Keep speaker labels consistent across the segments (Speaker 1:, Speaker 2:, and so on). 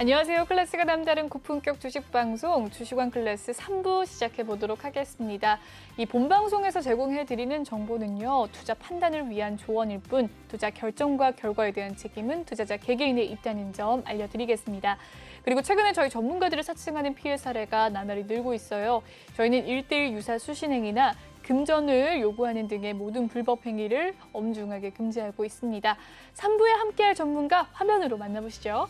Speaker 1: 안녕하세요. 클래스가 남다른 고품격 주식방송 주식왕 클래스 3부 시작해 보도록 하겠습니다. 이 본방송에서 제공해드리는 정보는요. 투자 판단을 위한 조언일 뿐 투자 결정과 결과에 대한 책임은 투자자 개개인에 있다는 점 알려드리겠습니다. 그리고 최근에 저희 전문가들을 사칭하는 피해 사례가 나날이 늘고 있어요. 저희는 1:1 유사 수신행위나 금전을 요구하는 등의 모든 불법 행위를 엄중하게 금지하고 있습니다. 3부에 함께할 전문가 화면으로 만나보시죠.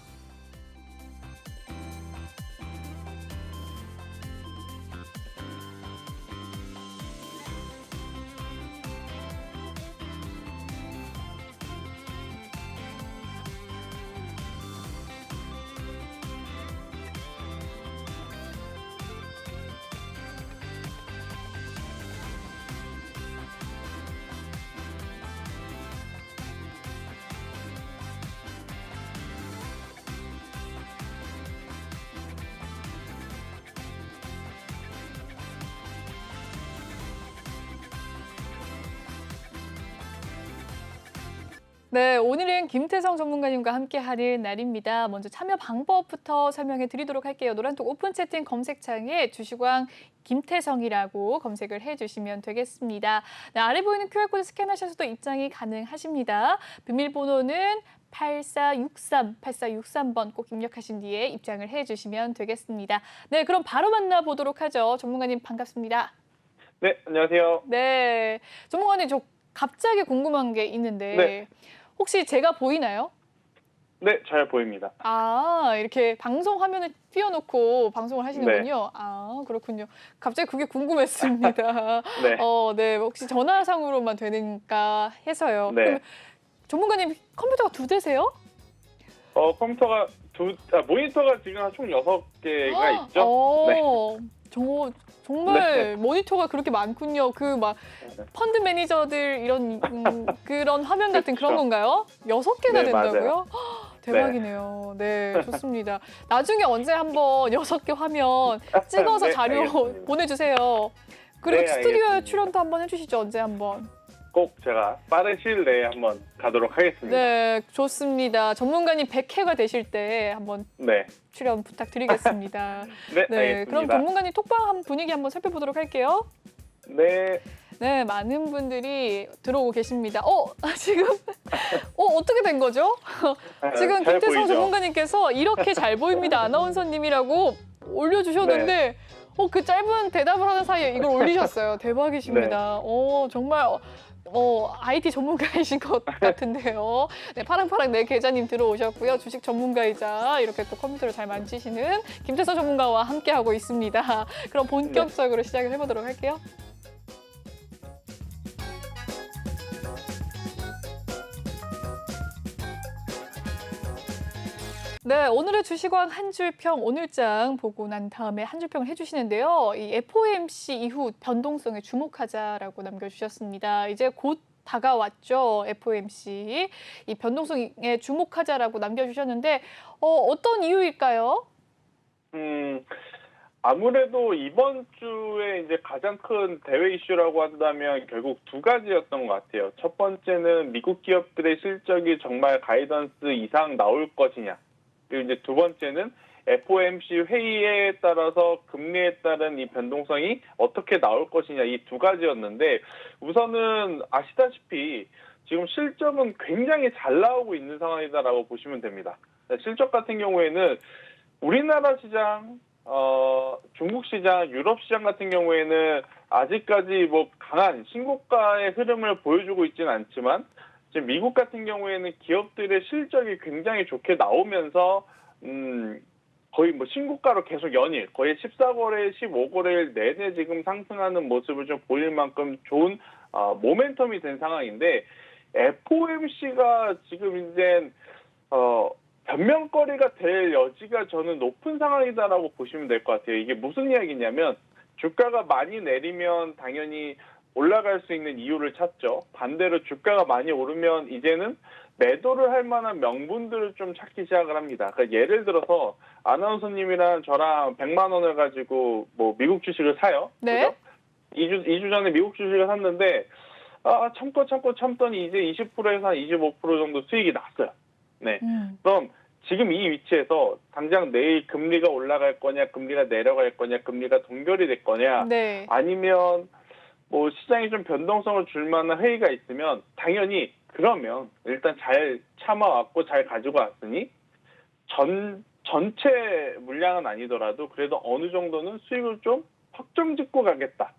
Speaker 1: 네, 오늘은 김태성 전문가님과 함께하는 날입니다. 먼저 참여 방법부터 설명해 드리도록 할게요. 노란톡 오픈 채팅 검색창에 주식왕 김태성이라고 검색을 해주시면 되겠습니다. 네, 아래 보이는 QR코드 스캔하셔서도 입장이 가능하십니다. 비밀번호는 8463번 꼭 입력하신 뒤에 입장을 해주시면 되겠습니다. 네, 그럼 바로 만나보도록 하죠. 전문가님 반갑습니다.
Speaker 2: 네, 안녕하세요.
Speaker 1: 네, 전문가님 저 갑자기 궁금한 게 있는데
Speaker 2: 네.
Speaker 1: 혹시 제가 보이나요?
Speaker 2: 네, 잘 보입니다.
Speaker 1: 아, 이렇게 방송 화면을 띄워놓고 방송을 하시는군요.
Speaker 2: 네.
Speaker 1: 아, 그렇군요. 갑자기 그게 궁금했습니다.
Speaker 2: 네.
Speaker 1: 네. 혹시 전화상으로만 되는가 해서요.
Speaker 2: 네.
Speaker 1: 그럼 전문가님 컴퓨터가 2대세요?
Speaker 2: 컴퓨터가 모니터가 지금 총 6개가 있죠? 네.
Speaker 1: 정말
Speaker 2: 네.
Speaker 1: 모니터가 그렇게 많군요. 그 막 펀드 매니저들 이런 그런 화면 같은 그런
Speaker 2: 그렇죠.
Speaker 1: 건가요? 6개나
Speaker 2: 네,
Speaker 1: 된다고요?
Speaker 2: 맞아요.
Speaker 1: 대박이네요. 네, 좋습니다. 나중에 언제 한번 6개 화면 찍어서
Speaker 2: 네,
Speaker 1: 자료
Speaker 2: 알겠습니다.
Speaker 1: 보내주세요. 그리고
Speaker 2: 네,
Speaker 1: 스튜디오에
Speaker 2: 알겠습니다.
Speaker 1: 출연도 한번 해주시죠. 언제 한번.
Speaker 2: 꼭 제가 빠른 시일 내에 한번 가도록 하겠습니다.
Speaker 1: 네, 좋습니다. 전문가님 100회가 되실 때 한번
Speaker 2: 네.
Speaker 1: 출연 부탁드리겠습니다.
Speaker 2: 네,
Speaker 1: 네,
Speaker 2: 알겠습니다.
Speaker 1: 그럼 전문가님 톡방 분위기 한번 살펴보도록 할게요.
Speaker 2: 네.
Speaker 1: 네, 많은 분들이 들어오고 계십니다. 지금 어떻게 된 거죠? 지금
Speaker 2: 잘
Speaker 1: 김태성
Speaker 2: 보이죠?
Speaker 1: 전문가님께서 이렇게 잘 보입니다. 아나운서님이라고 올려주셨는데 그 짧은 대답을 하는 사이에 이걸 올리셨어요. 대박이십니다. 정말 IT 전문가이신 것 같은데요. 네, 파랑파랑 내 계좌님 들어오셨고요. 주식 전문가이자 이렇게 또 컴퓨터를 잘 만지시는 김태성 전문가와 함께하고 있습니다. 그럼 본격적으로 시작을 해보도록 할게요. 네, 오늘의 주식왕 한 줄평 오늘장 보고 난 다음에 한 줄평을 해주시는데요. 이 FOMC 이후 변동성에 주목하자라고 남겨주셨습니다. 이제 곧 다가왔죠, FOMC. 이 변동성에 주목하자라고 남겨주셨는데 어떤 이유일까요?
Speaker 2: 아무래도 이번 주에 이제 가장 큰 대외 이슈라고 한다면 결국 두 가지였던 것 같아요. 첫 번째는 미국 기업들의 실적이 정말 가이던스 이상 나올 것이냐. 그리고 이제 두 번째는 FOMC 회의에 따라서 금리에 따른 이 변동성이 어떻게 나올 것이냐, 이 두 가지였는데 우선은 아시다시피 지금 실적은 굉장히 잘 나오고 있는 상황이다라고 보시면 됩니다. 실적 같은 경우에는 우리나라 시장, 중국 시장, 유럽 시장 같은 경우에는 아직까지 뭐 강한 신고가의 흐름을 보여주고 있지는 않지만 지금 미국 같은 경우에는 기업들의 실적이 굉장히 좋게 나오면서 거의 뭐 신고가로 계속 연일 거의 14거래일, 15거래일 내내 지금 상승하는 모습을 좀 보일 만큼 좋은 모멘텀이 된 상황인데 FOMC가 지금 이제 변명거리가 될 여지가 저는 높은 상황이다라고 보시면 될 것 같아요. 이게 무슨 이야기냐면 주가가 많이 내리면 당연히 올라갈 수 있는 이유를 찾죠. 반대로 주가가 많이 오르면 이제는 매도를 할 만한 명분들을 좀 찾기 시작을 합니다. 그러니까 예를 들어서 아나운서님이랑 저랑 100만 원을 가지고 뭐 미국 주식을 사요.
Speaker 1: 네.
Speaker 2: 그죠? 2주 전에 미국 주식을 샀는데 참더니 이제 20%에서 한 25% 정도 수익이 났어요. 네. 그럼 지금 이 위치에서 당장 내일 금리가 올라갈 거냐, 금리가 내려갈 거냐, 금리가 동결이 될 거냐,
Speaker 1: 네.
Speaker 2: 아니면 뭐 시장이 좀 변동성을 줄 만한 회의가 있으면 당연히 그러면 일단 잘 참아왔고 잘 가지고 왔으니 전체 물량은 아니더라도 그래도 어느 정도는 수익을 좀 확정 짓고 가겠다.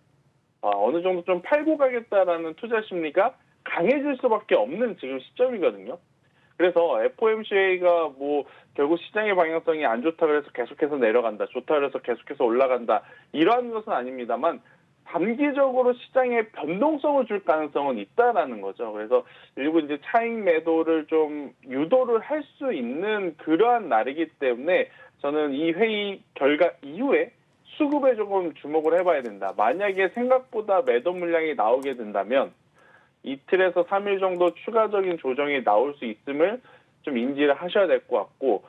Speaker 2: 어느 정도 좀 팔고 가겠다라는 투자 심리가 강해질 수밖에 없는 지금 시점이거든요. 그래서 FOMC가 뭐 결국 시장의 방향성이 안 좋다 그래서 계속해서 내려간다, 좋다 그래서 계속해서 올라간다 이러한 것은 아닙니다만 단기적으로 시장에 변동성을 줄 가능성은 있다라는 거죠. 그래서 일부 이제 차익 매도를 좀 유도를 할 수 있는 그러한 날이기 때문에 저는 이 회의 결과 이후에 수급에 조금 주목을 해봐야 된다. 만약에 생각보다 매도 물량이 나오게 된다면 이틀에서 3일 정도 추가적인 조정이 나올 수 있음을 좀 인지를 하셔야 될 것 같고,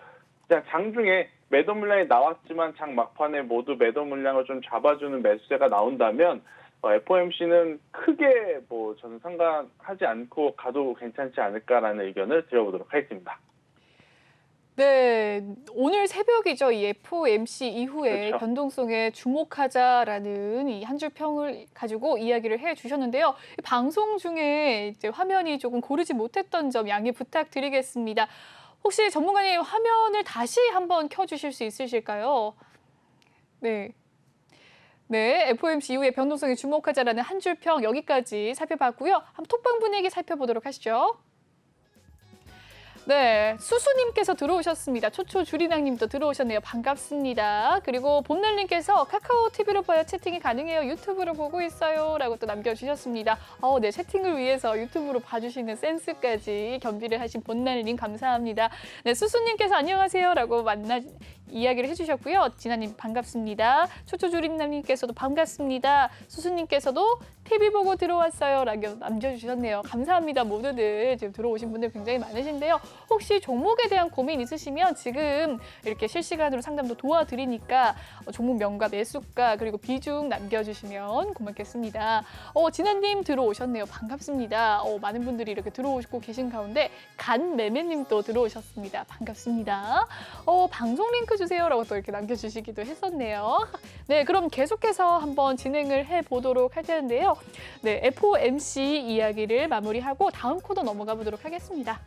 Speaker 2: 그냥 장중에 매도 물량이 나왔지만 장 막판에 모두 매도 물량을 좀 잡아주는 매수세가 나온다면 FOMC는 크게 뭐 저는 상관하지 않고 가도 괜찮지 않을까라는 의견을 드려보도록 하겠습니다.
Speaker 1: 네, 오늘 새벽이죠. 이 FOMC 이후에
Speaker 2: 그렇죠.
Speaker 1: 변동성에 주목하자라는 이 한 줄 평을 가지고 이야기를 해 주셨는데요. 이 방송 중에 이제 화면이 조금 고르지 못했던 점 양해 부탁드리겠습니다. 혹시 전문가님 화면을 다시 한번 켜주실 수 있으실까요? 네. 네, FOMC 이후에 변동성에 주목하자라는 한 줄 평 여기까지 살펴봤고요. 한번 톡방 분위기 살펴보도록 하시죠. 네, 수수님께서 들어오셨습니다. 초초주리낭님도 들어오셨네요. 반갑습니다. 그리고 봄날님께서 카카오 TV로 봐야 채팅이 가능해요. 유튜브로 보고 있어요. 라고 또 남겨주셨습니다. 네, 채팅을 위해서 유튜브로 봐주시는 센스까지 겸비를 하신 봄날님 감사합니다. 네, 수수님께서 안녕하세요. 라고 이야기를 해주셨고요. 진아님 반갑습니다. 초초주린남님께서도 반갑습니다. 수수님께서도 TV 보고 들어왔어요. 라고 남겨주셨네요. 감사합니다. 모두들 지금 들어오신 분들 굉장히 많으신데요. 혹시 종목에 대한 고민 있으시면 지금 이렇게 실시간으로 상담도 도와드리니까 종목명과 매수가 그리고 비중 남겨주시면 고맙겠습니다. 진아님 들어오셨네요. 반갑습니다. 많은 분들이 이렇게 들어오시고 계신 가운데 간매매님도 들어오셨습니다. 반갑습니다. 방송 링크 주세요라고 또 이렇게 남겨주시기도 했었네요. 네, 그럼 계속해서 한번 진행을 해보도록 할 텐데요. 네, FOMC 이야기를 마무리하고 다음 코너 넘어가 보도록 하겠습니다.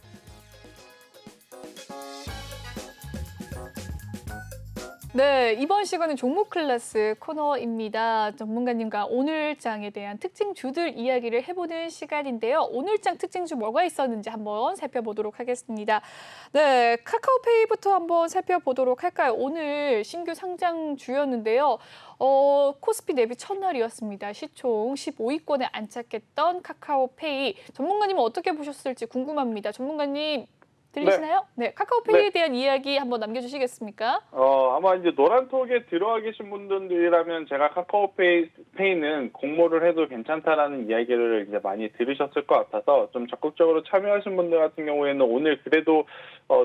Speaker 1: 네, 이번 시간은 종목 클래스 코너입니다. 전문가님과 오늘장에 대한 특징주들 이야기를 해보는 시간인데요. 오늘장 특징주 뭐가 있었는지 한번 살펴보도록 하겠습니다. 네, 카카오페이부터 한번 살펴보도록 할까요? 오늘 신규 상장주였는데요. 코스피 내비 첫날이었습니다. 시총 15위권에 안착했던 카카오페이. 전문가님은 어떻게 보셨을지 궁금합니다. 전문가님 들리시나요? 네, 카카오페이에 대한 이야기 한번 남겨주시겠습니까?
Speaker 2: 아마 이제 노란톡에 들어와 계신 분들이라면 제가 카카오페이는 공모를 해도 괜찮다라는 이야기를 이제 많이 들으셨을 것 같아서 좀 적극적으로 참여하신 분들 같은 경우에는 오늘 그래도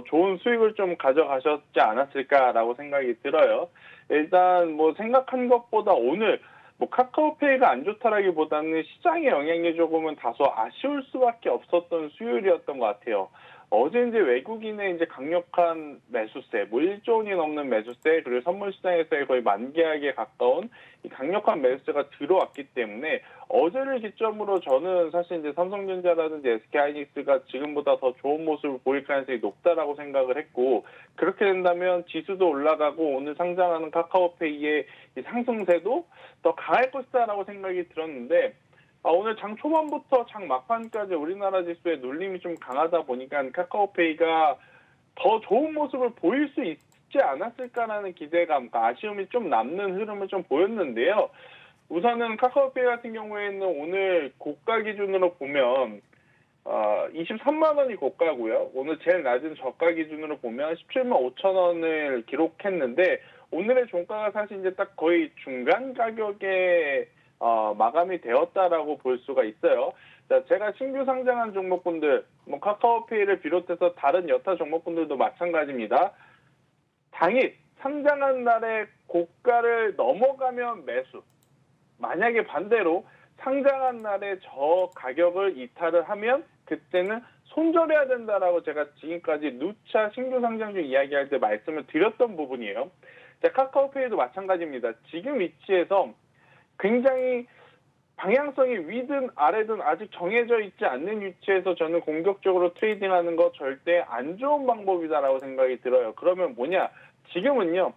Speaker 2: 좋은 수익을 좀 가져가셨지 않았을까라고 생각이 들어요. 일단 뭐 생각한 것보다 오늘 뭐 카카오페이가 안 좋다라기보다는 시장의 영향이 조금은 다소 아쉬울 수밖에 없었던 수요일이었던 것 같아요. 어제 이제 외국인의 이제 강력한 매수세, 뭐 1조 원이 넘는 매수세, 그리고 선물 시장에서의 거의 만기하기에 가까운 이 강력한 매수세가 들어왔기 때문에 어제를 기점으로 저는 사실 이제 삼성전자라든지 SK하이닉스가 지금보다 더 좋은 모습을 보일 가능성이 높다라고 생각을 했고, 그렇게 된다면 지수도 올라가고 오늘 상장하는 카카오페이의 이 상승세도 더 강할 것이다라고 생각이 들었는데, 오늘 장 초반부터 장 막판까지 우리나라 지수의 눌림이 좀 강하다 보니까 카카오페이가 더 좋은 모습을 보일 수 있지 않았을까라는 기대감과 아쉬움이 좀 남는 흐름을 좀 보였는데요. 우선은 카카오페이 같은 경우에는 오늘 고가 기준으로 보면 23만 원이 고가고요. 오늘 제일 낮은 저가 기준으로 보면 17만 5천 원을 기록했는데 오늘의 종가가 사실 이제 딱 거의 중간 가격에 마감이 되었다라고 볼 수가 있어요. 자, 제가 신규 상장한 종목군들, 뭐 카카오페이를 비롯해서 다른 여타 종목군들도 마찬가지입니다. 당일 상장한 날에 고가를 넘어가면 매수. 만약에 반대로 상장한 날에 저 가격을 이탈을 하면 그때는 손절해야 된다라고 제가 지금까지 누차 신규 상장 중 이야기할 때 말씀을 드렸던 부분이에요. 자, 카카오페이도 마찬가지입니다. 지금 위치에서 굉장히 방향성이 위든 아래든 아직 정해져 있지 않는 위치에서 저는 공격적으로 트레이딩하는 거 절대 안 좋은 방법이다라고 생각이 들어요. 그러면 뭐냐? 지금은요.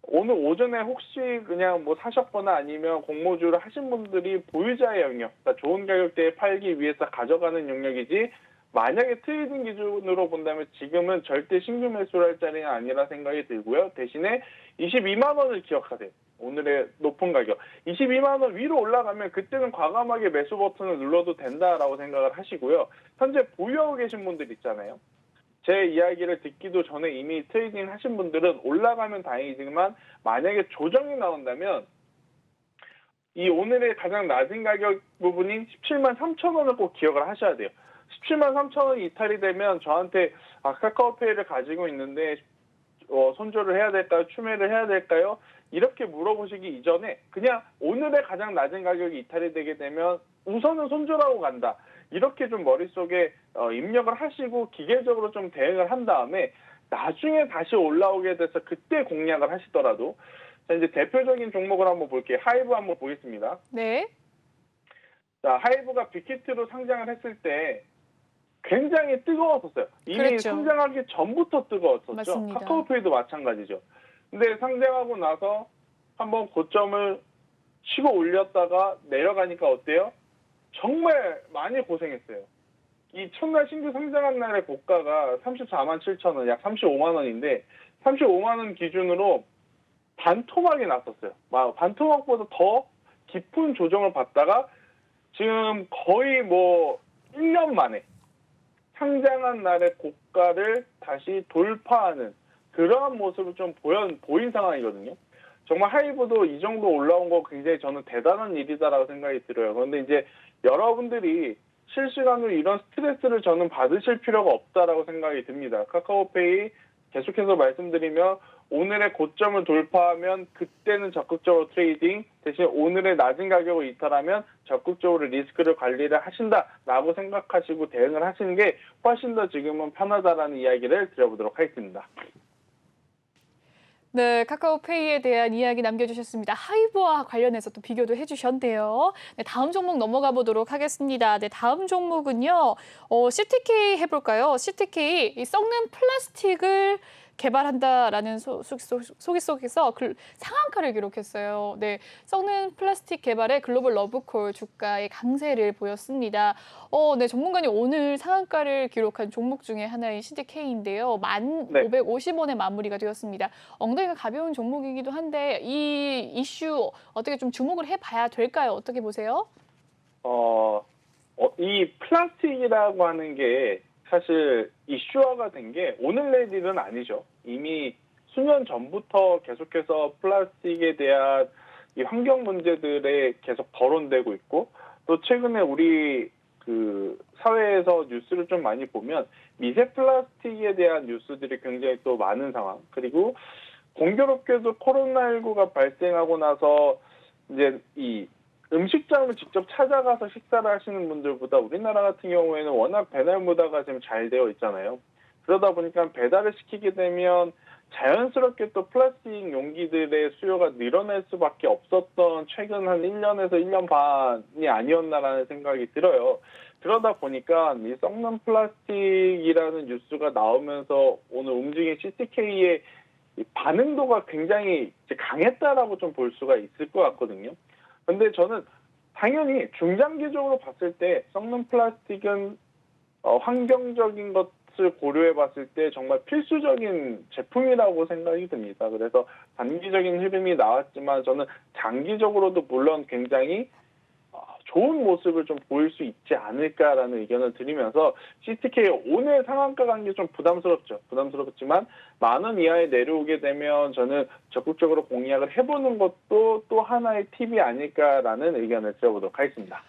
Speaker 2: 오늘 오전에 혹시 그냥 뭐 사셨거나 아니면 공모주를 하신 분들이 보유자의 영역, 그러니까 좋은 가격대에 팔기 위해서 가져가는 영역이지, 만약에 트레이딩 기준으로 본다면 지금은 절대 신규 매수를 할 자리는 아니라 생각이 들고요. 대신에 22만 원을 기억하세요. 오늘의 높은 가격. 22만 원 위로 올라가면 그때는 과감하게 매수 버튼을 눌러도 된다라고 생각을 하시고요. 현재 보유하고 계신 분들 있잖아요. 제 이야기를 듣기도 전에 이미 트레이딩 하신 분들은 올라가면 다행이지만 만약에 조정이 나온다면 이 오늘의 가장 낮은 가격 부분인 17만 3천 원을 꼭 기억을 하셔야 돼요. 17만 3천 원이 이탈이 되면 저한테 카카오페이를 가지고 있는데 손절을 해야 될까요? 추매를 해야 될까요? 이렇게 물어보시기 이전에 그냥 오늘의 가장 낮은 가격이 이탈이 되게 되면 우선은 손절하고 간다. 이렇게 좀 머릿속에 입력을 하시고 기계적으로 좀 대응을 한 다음에 나중에 다시 올라오게 돼서 그때 공략을 하시더라도, 자, 이제 대표적인 종목을 한번 볼게요. 하이브 한번 보겠습니다.
Speaker 1: 네.
Speaker 2: 자, 하이브가 빅히트로 상장을 했을 때 굉장히 뜨거웠었어요. 이미
Speaker 1: 그렇죠.
Speaker 2: 상장하기 전부터 뜨거웠었죠.
Speaker 1: 맞습니다.
Speaker 2: 카카오페이도 마찬가지죠. 근데 상장하고 나서 한번 고점을 치고 올렸다가 내려가니까 어때요? 정말 많이 고생했어요. 이 첫날 신규 상장한 날의 고가가 34만 7천 원, 약 35만 원인데 35만 원 기준으로 반토막이 났었어요. 반토막보다 더 깊은 조정을 받다가 지금 거의 뭐 1년 만에 상장한 날의 고가를 다시 돌파하는 그러한 모습을 좀 보인 상황이거든요. 정말 하이브도 이 정도 올라온 거 굉장히 저는 대단한 일이다라고 생각이 들어요. 그런데 이제 여러분들이 실시간으로 이런 스트레스를 저는 받으실 필요가 없다라고 생각이 듭니다. 카카오페이 계속해서 말씀드리면 오늘의 고점을 돌파하면 그때는 적극적으로 트레이딩, 대신 오늘의 낮은 가격을 이탈하면 적극적으로 리스크를 관리를 하신다라고 생각하시고 대응을 하시는 게 훨씬 더 지금은 편하다라는 이야기를 드려보도록 하겠습니다.
Speaker 1: 네, 카카오페이에 대한 이야기 남겨주셨습니다. 하이브와 관련해서 또 비교도 해주셨는데요. 네, 다음 종목 넘어가 보도록 하겠습니다. 네, 다음 종목은요. CTK 해볼까요? CTK, 이 썩는 플라스틱을 개발한다라는 소개 속에서 상한가를 기록했어요. 네, 썩는 플라스틱 개발에 글로벌 러브콜 주가의 강세를 보였습니다. 네, 전문가님 오늘 상한가를 기록한 종목 중에 하나인 CTK인데요. 1,550원에 마무리가 되었습니다. 엉덩이가 가벼운 종목이기도 한데 이 이슈 어떻게 좀 주목을 해봐야 될까요? 어떻게 보세요?
Speaker 2: 이 플라스틱이라고 하는 게 사실 이슈화가 된 게 오늘 낼 일은 아니죠. 이미 수년 전부터 계속해서 플라스틱에 대한 이 환경 문제들에 계속 거론되고 있고, 또 최근에 우리 그 사회에서 뉴스를 좀 많이 보면 미세 플라스틱에 대한 뉴스들이 굉장히 또 많은 상황. 그리고 공교롭게도 코로나19가 발생하고 나서 이제 이 음식점을 직접 찾아가서 식사를 하시는 분들보다 우리나라 같은 경우에는 워낙 배달 문화가 지금 잘 되어 있잖아요. 그러다 보니까 배달을 시키게 되면 자연스럽게 또 플라스틱 용기들의 수요가 늘어날 수밖에 없었던 최근 한 1년에서 1년 반이 아니었나라는 생각이 들어요. 그러다 보니까 이 썩는 플라스틱이라는 뉴스가 나오면서 오늘 움직인 CTK의 반응도가 굉장히 강했다라고 좀 볼 수가 있을 것 같거든요. 근데 저는 당연히 중장기적으로 봤을 때 썩는 플라스틱은 환경적인 것을 고려해 봤을 때 정말 필수적인 제품이라고 생각이 듭니다. 그래서 단기적인 흐름이 나왔지만 저는 장기적으로도 물론 굉장히 좋은 모습을 좀 보일 수 있지 않을까라는 의견을 드리면서 CTK 오늘 상한가 간 게 좀 부담스럽죠. 부담스럽지만 10,000원 이하에 내려오게 되면 저는 적극적으로 공략을 해보는 것도 또 하나의 팁이 아닐까라는 의견을 드려보도록 하겠습니다.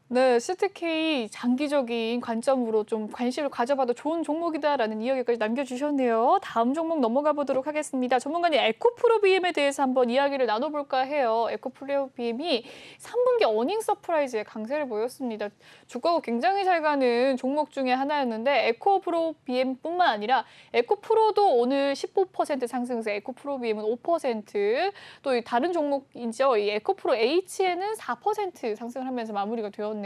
Speaker 1: 네, CTK 장기적인 관점으로 좀 관심을 가져봐도 좋은 종목이다라는 이야기까지 남겨주셨네요. 다음 종목 넘어가 보도록 하겠습니다. 전문가님, 에코프로비엠에 대해서 한번 이야기를 나눠볼까 해요. 에코프로비엠이 3분기 어닝 서프라이즈에 강세를 보였습니다. 주가가 굉장히 잘 가는 종목 중에 하나였는데 에코프로비엠뿐만 아니라 에코프로도 오늘 15% 상승해서 에코프로비엠은 5%, 또 이 다른 종목이죠. 이 에코프로 H에는 4% 상승을 하면서 마무리가 되었네요.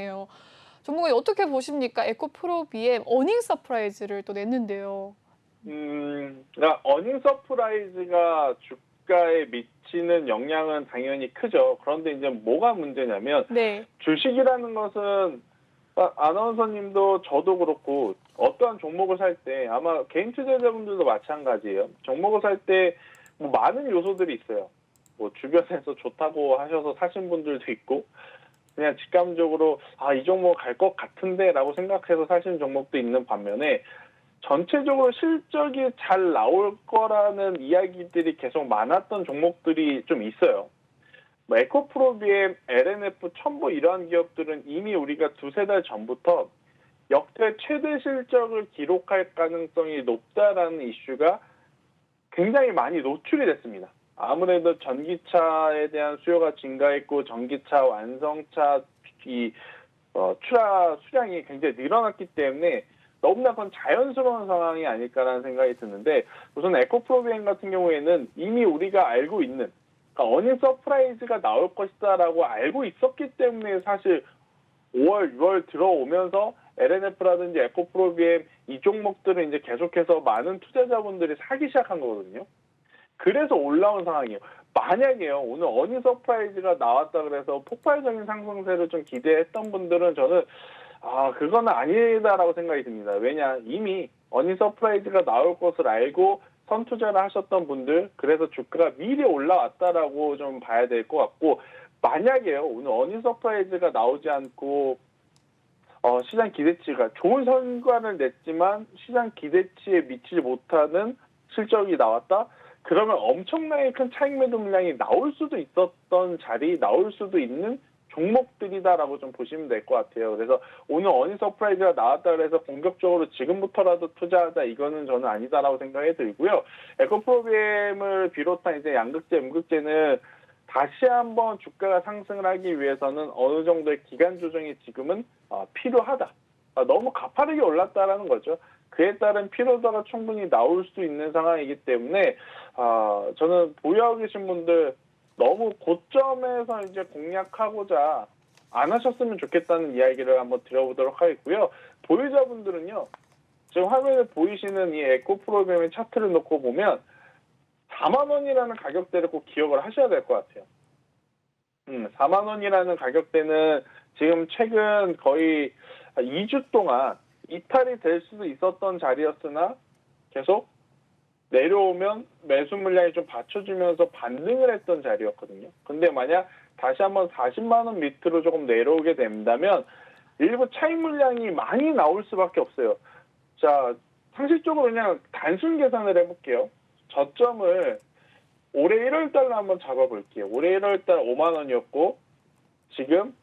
Speaker 1: 전문가님 어떻게 보십니까? 에코프로비엠 어닝 서프라이즈를 또 냈는데요.
Speaker 2: 그러니까 어닝 서프라이즈가 주가에 미치는 영향은 당연히 크죠. 그런데 이제 뭐가 문제냐면
Speaker 1: 네.
Speaker 2: 주식이라는 것은 아나운서님도 저도 그렇고 어떠한 종목을 살 때 아마 개인 투자자분들도 마찬가지예요. 종목을 살 때 뭐 많은 요소들이 있어요. 뭐 주변에서 좋다고 하셔서 사신 분들도 있고 그냥 직감적으로 이 종목 갈 것 같은데라고 생각해서 사시는 종목도 있는 반면에 전체적으로 실적이 잘 나올 거라는 이야기들이 계속 많았던 종목들이 좀 있어요. 뭐 에코프로비엠, LNF, 첨보 이러한 기업들은 이미 우리가 두세 달 전부터 역대 최대 실적을 기록할 가능성이 높다라는 이슈가 굉장히 많이 노출이 됐습니다. 아무래도 전기차에 대한 수요가 증가했고 전기차 완성차 출하 수량이 굉장히 늘어났기 때문에 너무나 그건 자연스러운 상황이 아닐까라는 생각이 드는데 우선 에코프로비엠 같은 경우에는 이미 우리가 알고 있는 그러니까 어닝 서프라이즈가 나올 것이다라고 알고 있었기 때문에 사실 5월, 6월 들어오면서 LNF라든지 에코프로비엠 이 종목들은 이제 계속해서 많은 투자자분들이 사기 시작한 거거든요. 그래서 올라온 상황이에요. 만약에요, 오늘 어닝 서프라이즈가 나왔다 그래서 폭발적인 상승세를 좀 기대했던 분들은 저는 그거는 아니다라고 생각이 듭니다. 왜냐, 이미 어닝 서프라이즈가 나올 것을 알고 선투자를 하셨던 분들, 그래서 주가가 미리 올라왔다라고 좀 봐야 될 것 같고, 만약에요, 오늘 어닝 서프라이즈가 나오지 않고 시장 기대치가 좋은 성과를 냈지만 시장 기대치에 미치지 못하는 실적이 나왔다? 그러면 엄청나게 큰 차익 매도 물량이 나올 수도 있었던 자리, 나올 수도 있는 종목들이다라고 좀 보시면 될 것 같아요. 그래서 오늘 어닝 서프라이즈가 나왔다 그래서 본격적으로 지금부터라도 투자하자 이거는 저는 아니다라고 생각이 들고요. 에코프로비엠을 비롯한 이제 양극재, 음극재는 다시 한번 주가가 상승을 하기 위해서는 어느 정도의 기간 조정이 지금은 필요하다. 너무 가파르게 올랐다라는 거죠. 그에 따른 피로도가 충분히 나올 수 있는 상황이기 때문에 저는 보유하고 계신 분들 너무 고점에서 이제 공략하고자 안 하셨으면 좋겠다는 이야기를 한번 드려보도록 하겠고요. 보유자분들은요, 지금 화면에 보이시는 이 에코프로비엠의 차트를 놓고 보면 4만 원이라는 가격대를 꼭 기억을 하셔야 될 것 같아요. 4만 원이라는 가격대는 지금 최근 거의 2주 동안 이탈이 될 수도 있었던 자리였으나 계속 내려오면 매수 물량이 좀 받쳐주면서 반등을 했던 자리였거든요. 근데 만약 다시 한번 40만 원 밑으로 조금 내려오게 된다면 일부 차익 물량이 많이 나올 수밖에 없어요. 자, 상식적으로 그냥 단순 계산을 해볼게요. 저점을 올해 1월 달로 한번 잡아볼게요. 올해 1월 달 5만 원이었고 지금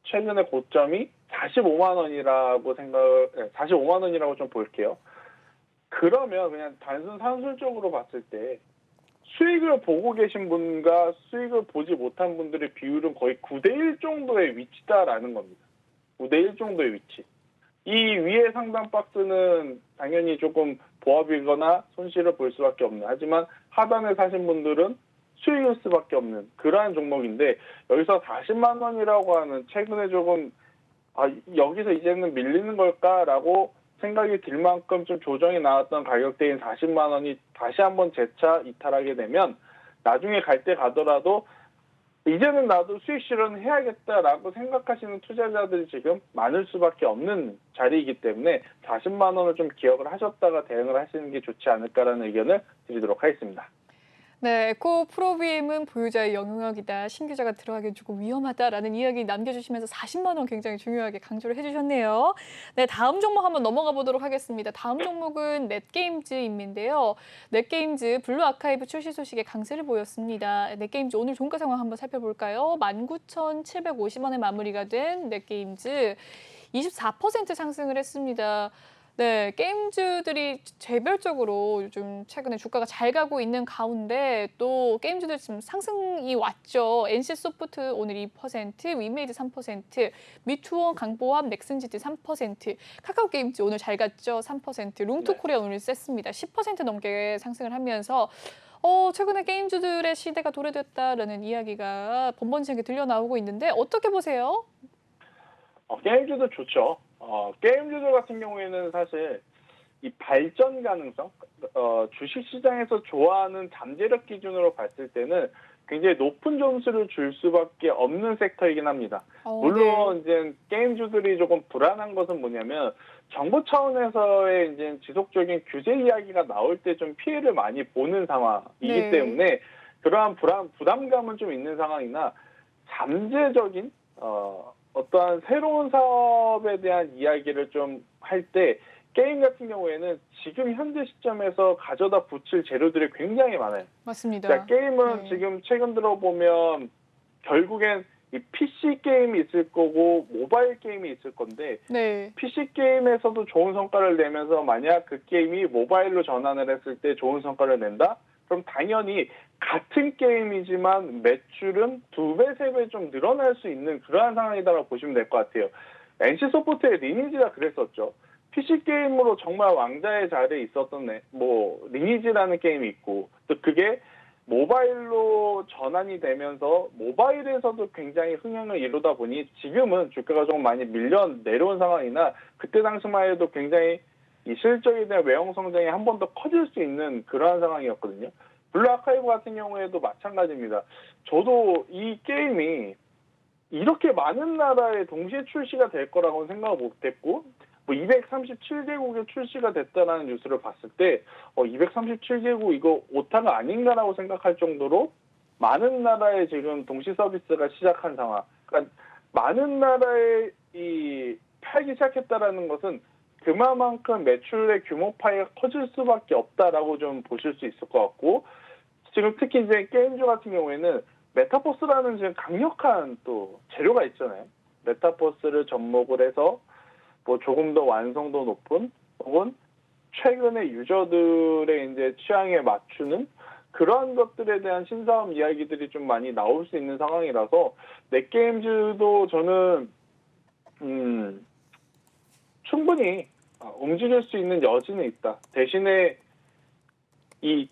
Speaker 2: 최근에 고점이 45만 원이라고 45만 원이라고 좀 볼게요. 그러면 그냥 단순 산술적으로 봤을 때 수익을 보고 계신 분과 수익을 보지 못한 분들의 비율은 거의 9대1 정도의 위치다라는 겁니다. 9대1 정도의 위치. 이 위에 상단 박스는 당연히 조금 보합이거나 손실을 볼 수밖에 없는, 하지만 하단에 사신 분들은 수익일 수밖에 없는 그러한 종목인데, 여기서 40만 원이라고 하는 최근에 조금 여기서 이제는 밀리는 걸까라고 생각이 들 만큼 좀 조정이 나왔던 가격대인 40만 원이 다시 한번 재차 이탈하게 되면 나중에 갈 때 가더라도 이제는 나도 수익 실현해야겠다라고 생각하시는 투자자들이 지금 많을 수밖에 없는 자리이기 때문에 40만 원을 좀 기억을 하셨다가 대응을 하시는 게 좋지 않을까라는 의견을 드리도록 하겠습니다.
Speaker 1: 네, 에코 프로비엠은 보유자의 영역이다. 신규자가 들어가기 조금 위험하다라는 이야기 남겨주시면서 40만 원 굉장히 중요하게 강조를 해주셨네요. 네, 다음 종목 한번 넘어가 보도록 하겠습니다. 다음 종목은 넷게임즈인데요. 넷게임즈 블루 아카이브 출시 소식에 강세를 보였습니다. 넷게임즈 오늘 종가 상황 한번 살펴볼까요? 19,750원에 마무리가 된 넷게임즈 24% 상승을 했습니다. 네, 게임주들이 개별적으로 요즘 최근에 주가가 잘 가고 있는 가운데 또 게임주들 지금 상승이 왔죠. NC소프트 오늘 2%, 위메이드 3%, 미투어, 강보합, 넥슨지티 3%, 카카오게임즈 오늘 잘 갔죠. 3%, 룽투코리아 오늘 셌습니다. 10% 넘게 상승을 하면서 최근에 게임주들의 시대가 도래됐다라는 이야기가 번번지게 들려나오고 있는데 어떻게 보세요?
Speaker 2: 게임주도 좋죠. 게임주들 같은 경우에는 사실 이 발전 가능성, 주식시장에서 좋아하는 잠재력 기준으로 봤을 때는 굉장히 높은 점수를 줄 수밖에 없는 섹터이긴 합니다. 물론 이제 게임주들이 조금 불안한 것은 뭐냐면 정부 차원에서의 이제 지속적인 규제 이야기가 나올 때 좀 피해를 많이 보는 상황이기 때문에 그러한 부담감은 좀 있는 상황이나 잠재적인 어떠한 새로운 사업에 대한 이야기를 좀 할 때 게임 같은 경우에는 지금 현재 시점에서 가져다 붙일 재료들이 굉장히 많아요.
Speaker 1: 맞습니다.
Speaker 2: 자, 게임은 지금 최근 들어보면 결국엔 이 PC 게임이 있을 거고 모바일 게임이 있을 건데 PC 게임에서도 좋은 성과를 내면서 만약 그 게임이 모바일로 전환을 했을 때 좋은 성과를 낸다? 그럼 당연히 같은 게임이지만 매출은 2배, 3배 좀 늘어날 수 있는 그러한 상황이다라고 보시면 될 것 같아요. NC소프트의 리니지가 그랬었죠. PC 게임으로 정말 왕자의 자리에 있었던 리니지라는 게임이 있고 또 그게 모바일로 전환이 되면서 모바일에서도 굉장히 흥행을 이루다 보니 지금은 주가가 좀 많이 밀려 내려온 상황이나 그때 당시만 해도 굉장히 이 실적에 대한 외형 성장이 한 번 더 커질 수 있는 그러한 상황이었거든요. 블루 아카이브 같은 경우에도 마찬가지입니다. 저도 이 게임이 이렇게 많은 나라에 동시에 출시가 될 거라고는 생각을 못했고 237개국에 출시가 됐다는 뉴스를 봤을 때 237개국 이거 오타가 아닌가라고 생각할 정도로 많은 나라에 지금 동시 서비스가 시작한 상황. 그러니까 많은 나라에 이 팔기 시작했다라는 것은 그만큼 매출의 규모 파이가 커질 수밖에 없다라고 좀 보실 수 있을 것 같고 지금 특히 이제 게임주 같은 경우에는 메타버스라는 지금 강력한 또 재료가 있잖아요. 메타버스를 접목을 해서 조금 더 완성도 높은 혹은 최근에 유저들의 이제 취향에 맞추는 그러한 것들에 대한 신사업 이야기들이 좀 많이 나올 수 있는 상황이라서 넷게임즈도 저는 충분히 움직일 수 있는 여지는 있다. 대신에 이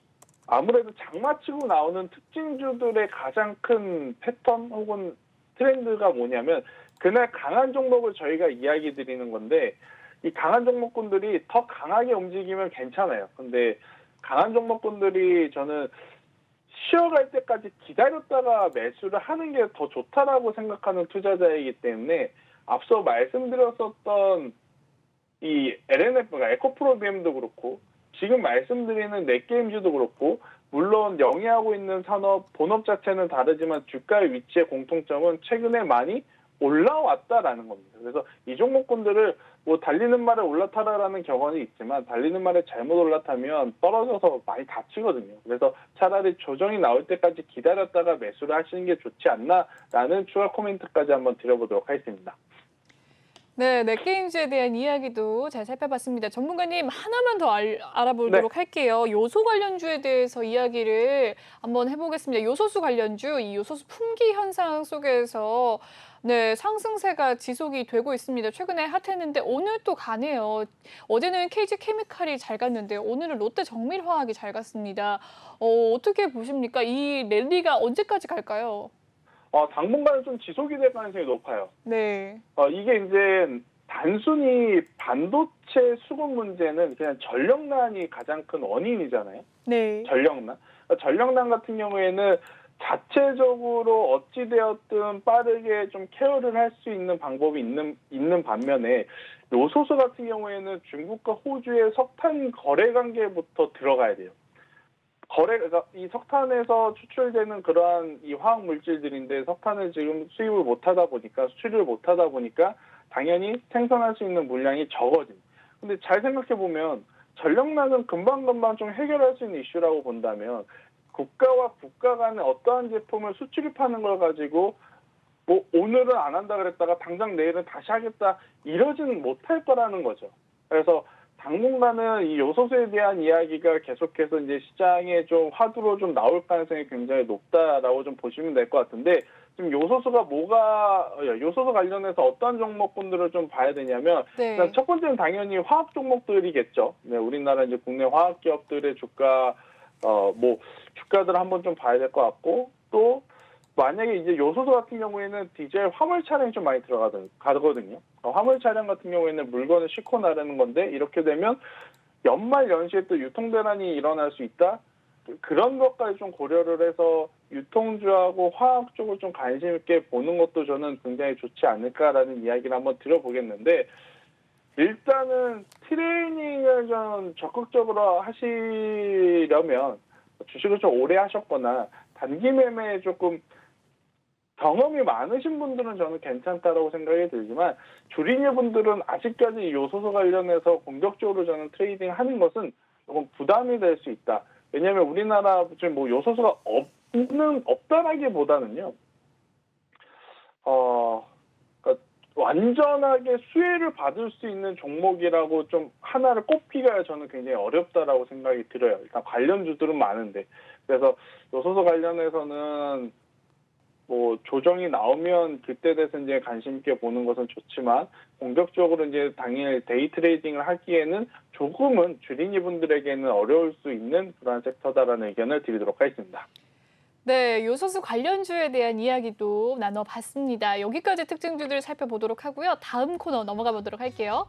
Speaker 2: 아무래도 장마치고 나오는 특징주들의 가장 큰 패턴 혹은 트렌드가 뭐냐면 그날 강한 종목을 저희가 이야기 드리는 건데 이 강한 종목군들이 더 강하게 움직이면 괜찮아요. 근데 강한 종목군들이 저는 쉬어갈 때까지 기다렸다가 매수를 하는 게 더 좋다라고 생각하는 투자자이기 때문에 앞서 말씀드렸었던 이 LNF가 에코프로비엠도 그렇고 지금 말씀드리는 넷게임즈도 그렇고 물론 영위하고 있는 산업 본업 자체는 다르지만 주가의 위치의 공통점은 최근에 많이 올라왔다라는 겁니다. 그래서 이 종목군들을 달리는 말에 올라타라라는 격언이 있지만 달리는 말에 잘못 올라타면 떨어져서 많이 다치거든요. 그래서 차라리 조정이 나올 때까지 기다렸다가 매수를 하시는 게 좋지 않나라는 추가 코멘트까지 한번 드려보도록 하겠습니다.
Speaker 1: 네, 넷게임즈에 대한 이야기도 잘 살펴봤습니다. 전문가님 하나만 더 알아보도록 할게요. 요소 관련주에 대해서 이야기를 한번 해보겠습니다. 요소수 관련주, 이 요소수 품귀 현상 속에서 상승세가 지속이 되고 있습니다. 최근에 핫했는데 오늘 또 가네요. 어제는 KG케미칼이 잘 갔는데 오늘은 롯데정밀화학이 잘 갔습니다. 어떻게 보십니까? 이 랠리가 언제까지 갈까요?
Speaker 2: 당분간은 좀 지속이 될 가능성이 높아요.
Speaker 1: 네.
Speaker 2: 이게 이제 단순히 반도체 수급 문제는 그냥 전력난이 가장 큰 원인이잖아요.
Speaker 1: 네.
Speaker 2: 전력난. 전력난 같은 경우에는 자체적으로 어찌되었든 빠르게 좀 케어를 할 수 있는 방법이 있는 반면에 요소수 같은 경우에는 중국과 호주의 석탄 거래 관계부터 들어가야 돼요. 거래가 이 석탄에서 추출되는 그러한 이 화학 물질들인데 석탄을 지금 수입을 못하다 보니까 수출을 못하다 보니까 당연히 생산할 수 있는 물량이 적어진. 근데 잘 생각해 보면 전력난은 금방금방 좀 해결할 수 있는 이슈라고 본다면 국가와 국가 간의 어떠한 제품을 수출입하는 걸 가지고 뭐 오늘은 안 한다 그랬다가 당장 내일은 다시 하겠다 이러지는 못할 거라는 거죠. 그래서 당분간은 이 요소수에 대한 이야기가 계속해서 이제 시장에 좀 화두로 좀 나올 가능성이 굉장히 높다라고 좀 보시면 될 것 같은데 지금 요소수 관련해서 어떤 종목군들을 좀 봐야 되냐면
Speaker 1: 네.
Speaker 2: 일단 첫 번째는 당연히 화학 종목들이겠죠. 네, 우리나라 이제 국내 화학 기업들의 주가들 한번 좀 봐야 될 것 같고 또 만약에 이제 요소수 같은 경우에는 디젤 화물 차량이 좀 많이 가거든요. 화물 차량 같은 경우에는 물건을 싣고 나르는 건데 이렇게 되면 연말 연시에 또 유통 대란이 일어날 수 있다. 그런 것까지 좀 고려를 해서 유통주하고 화학 쪽을 좀 관심 있게 보는 것도 저는 굉장히 좋지 않을까라는 이야기를 한번 들어보겠는데 일단은 트레이닝을 좀 적극적으로 하시려면 주식을 좀 오래 하셨거나 단기 매매에 조금 경험이 많으신 분들은 저는 괜찮다라고 생각이 들지만 주린이 분들은 아직까지 요소수 관련해서 공격적으로 저는 트레이딩 하는 것은 조금 부담이 될 수 있다. 왜냐하면 우리나라 지금 뭐 요소수가 없다라기보다는요. 그러니까 완전하게 수혜를 받을 수 있는 종목이라고 좀 하나를 꼽기가 저는 굉장히 어렵다라고 생각이 들어요. 일단 관련주들은 많은데 그래서 요소수 관련해서는 뭐 조정이 나오면 그때 돼서 이제 관심 있게 보는 것은 좋지만 공격적으로 이제 당일 데이 트레이딩을 하기에는 조금은 주린이 분들에게는 어려울 수 있는 그러한 섹터다라는 의견을 드리도록 하겠습니다.
Speaker 1: 네, 요소수 관련주에 대한 이야기도 나눠봤습니다. 여기까지 특징주들 살펴보도록 하고요. 다음 코너 넘어가 보도록 할게요.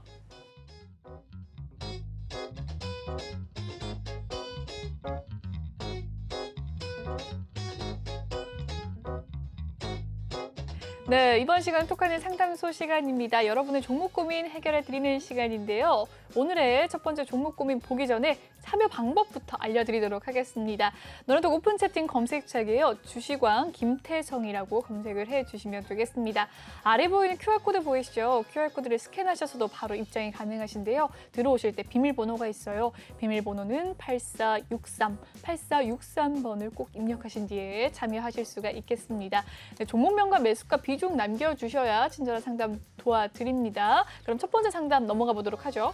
Speaker 1: 네, 이번 시간 톡하는 상담소 시간입니다. 여러분의 종목 고민 해결해 드리는 시간인데요. 오늘의 첫 번째 종목 고민 보기 전에 참여 방법부터 알려드리도록 하겠습니다. 너네도 오픈 채팅 검색창에요. 주식왕 김태성이라고 검색을 해주시면 되겠습니다. 아래 보이는 QR코드 보이시죠? QR코드를 스캔하셔서도 바로 입장이 가능하신데요. 들어오실 때 비밀번호가 있어요. 비밀번호는 8463번을 꼭 입력하신 뒤에 참여하실 수가 있겠습니다. 네, 종목명과 매수가 비중 남겨주셔야 친절한 상담 도와드립니다. 그럼 첫 번째 상담 넘어가 보도록 하죠.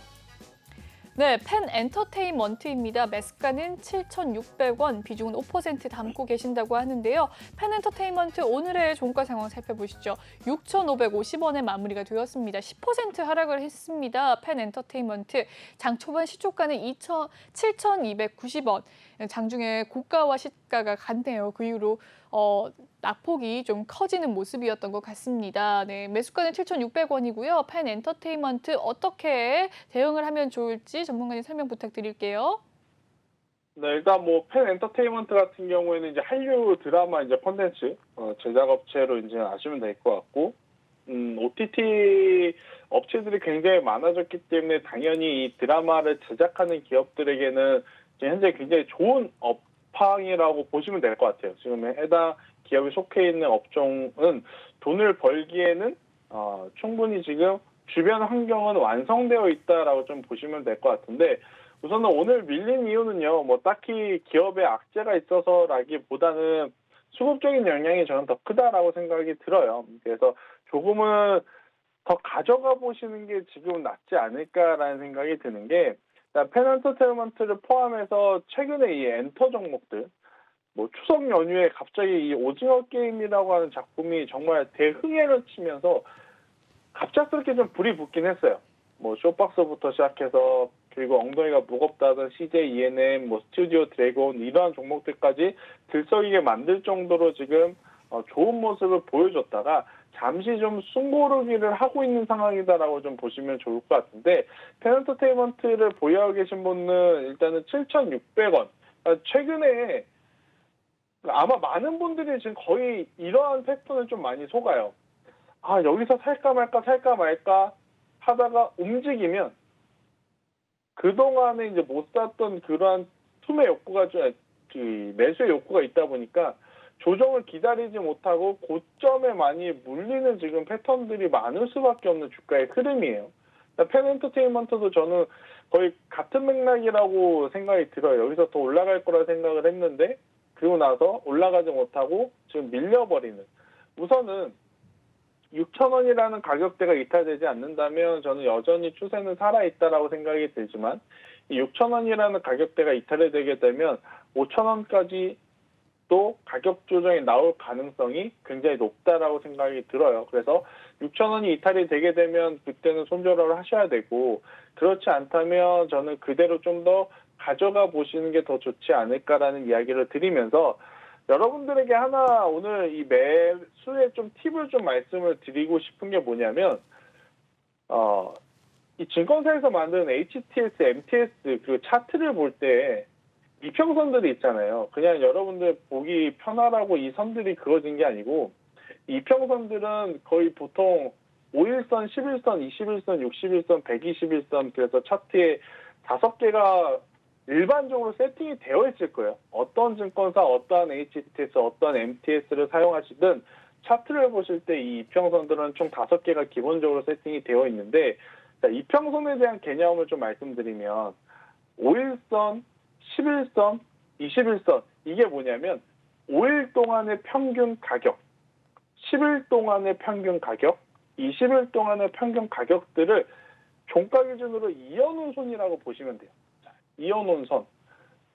Speaker 1: 네, 펜 엔터테인먼트입니다. 매수가는 7,600원, 비중은 5% 담고 계신다고 하는데요. 펜 엔터테인먼트 오늘의 종가 상황 살펴보시죠. 6,550원에 마무리가 되었습니다. 10% 하락을 했습니다. 펜 엔터테인먼트 장 초반 시초가는 7,290원. 장중에 고가와 시가가 같네요. 그 이후로 낙폭이 좀 커지는 모습이었던 것 같습니다. 네, 매수가는 7,600원이고요. 펜 엔터테인먼트 어떻게 대응을 하면 좋을지 전문가님 설명 부탁드릴게요.
Speaker 2: 네, 일단 뭐 펜 엔터테인먼트 같은 경우에는 이제 한류 드라마 이제 콘텐츠 제작 업체로 이제 아시면 될 것 같고, OTT 업체들이 굉장히 많아졌기 때문에 당연히 이 드라마를 제작하는 기업들에게는 현재 굉장히 좋은 업황이라고 보시면 될 것 같아요. 지금 해당 기업이 속해 있는 업종은 돈을 벌기에는 충분히 지금 주변 환경은 완성되어 있다라고 좀 보시면 될 것 같은데 우선은 오늘 밀린 이유는요. 뭐 딱히 기업의 악재가 있어서라기보다는 수급적인 영향이 저는 더 크다라고 생각이 들어요. 그래서 조금은 더 가져가 보시는 게 지금은 낫지 않을까라는 생각이 드는 게 펜 엔터테인먼트를 포함해서 최근에 이 엔터 종목들 뭐 추석 연휴에 갑자기 이 오징어 게임이라고 하는 작품이 정말 대흥행을 치면서 갑작스럽게 좀 불이 붙긴 했어요. 뭐 쇼박스부터 시작해서 그리고 엉덩이가 무겁다던 CJ ENM, 뭐 스튜디오 드래곤 이러한 종목들까지 들썩이게 만들 정도로 지금 좋은 모습을 보여줬다가 잠시 좀 숨고르기를 하고 있는 상황이다라고 좀 보시면 좋을 것 같은데 펜 엔터테인먼트를 보유하고 계신 분은 일단은 7,600원. 최근에 아마 많은 분들이 지금 거의 이러한 패턴을 좀 많이 속아요. 여기서 살까 말까 하다가 움직이면 그동안에 이제 못 샀던 그러한 투매 욕구가 좀 매수의 욕구가 있다 보니까 조정을 기다리지 못하고 고점에 많이 물리는 지금 패턴들이 많을 수밖에 없는 주가의 흐름이에요. 펜엔터테인먼트도 저는 거의 같은 맥락이라고 생각이 들어요. 여기서 더 올라갈 거라 생각을 했는데 그리고 나서 올라가지 못하고 지금 밀려버리는. 우선은 6,000원이라는 가격대가 이탈되지 않는다면 저는 여전히 추세는 살아있다라고 생각이 들지만 이 6,000원이라는 가격대가 이탈이 되게 되면 5,000원까지 또 가격 조정이 나올 가능성이 굉장히 높다라고 생각이 들어요. 그래서 6,000원이 이탈이 되게 되면 그때는 손절을 하셔야 되고 그렇지 않다면 저는 그대로 좀 더 가져가 보시는 게 더 좋지 않을까라는 이야기를 드리면서 여러분들에게 하나 오늘 이 매수의 좀 팁을 좀 말씀을 드리고 싶은 게 뭐냐면 이 증권사에서 만든 HTS, MTS 그 차트를 볼 때 이평선들이 있잖아요. 그냥 여러분들 보기 편하라고 이 선들이 그어진 게 아니고 이평선들은 거의 보통 5일선, 11선, 21선, 61선, 121선 그래서 차트에 5개가 일반적으로 세팅이 되어 있을 거예요. 어떤 증권사, 어떠한 HTS, 어떠한 MTS를 사용하시든 차트를 보실 때 이 이평선들은 총 5개가 기본적으로 세팅이 되어 있는데 자, 이평선에 대한 개념을 좀 말씀드리면 5일선, 11선, 21선 이게 뭐냐면 5일 동안의 평균 가격, 10일 동안의 평균 가격, 20일 동안의 평균 가격들을 종가 기준으로 이어놓은 선이라고 보시면 돼요. 자, 이어놓은 선.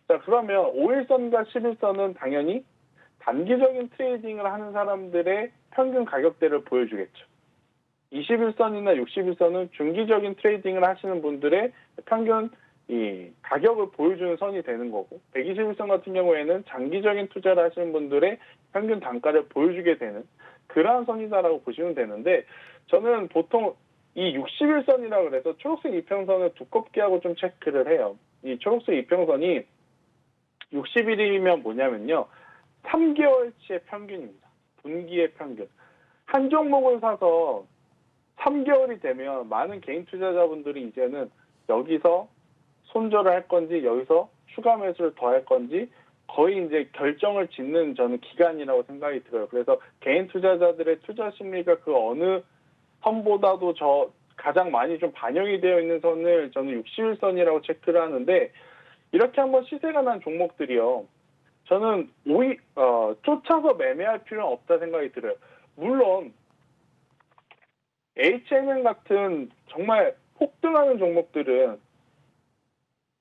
Speaker 2: 자, 그러면 5일선과 11선은 당연히 단기적인 트레이딩을 하는 사람들의 평균 가격대를 보여주겠죠. 21선이나 61선은 중기적인 트레이딩을 하시는 분들의 평균 이 가격을 보여주는 선이 되는 거고 121선 같은 경우에는 장기적인 투자를 하시는 분들의 평균 단가를 보여주게 되는 그러한 선이다라고 보시면 되는데 저는 보통 이 61선이라고 그래서 초록색 이평선을 두껍게 하고 좀 체크를 해요. 이 초록색 이평선이 60일이면 뭐냐면요. 3개월치의 평균입니다. 분기의 평균. 한 종목을 사서 3개월이 되면 많은 개인 투자자분들이 이제는 여기서 손절을 할 건지 여기서 추가 매수를 더 할 건지 거의 이제 결정을 짓는 저는 기간이라고 생각이 들어요. 그래서 개인 투자자들의 투자 심리가 그 어느 선보다도 가장 많이 좀 반영이 되어 있는 선을 저는 61선이라고 체크를 하는데 이렇게 한번 시세가 난 종목들이요. 저는 쫓아서 매매할 필요는 없다 생각이 들어요. 물론 H&M 같은 정말 폭등하는 종목들은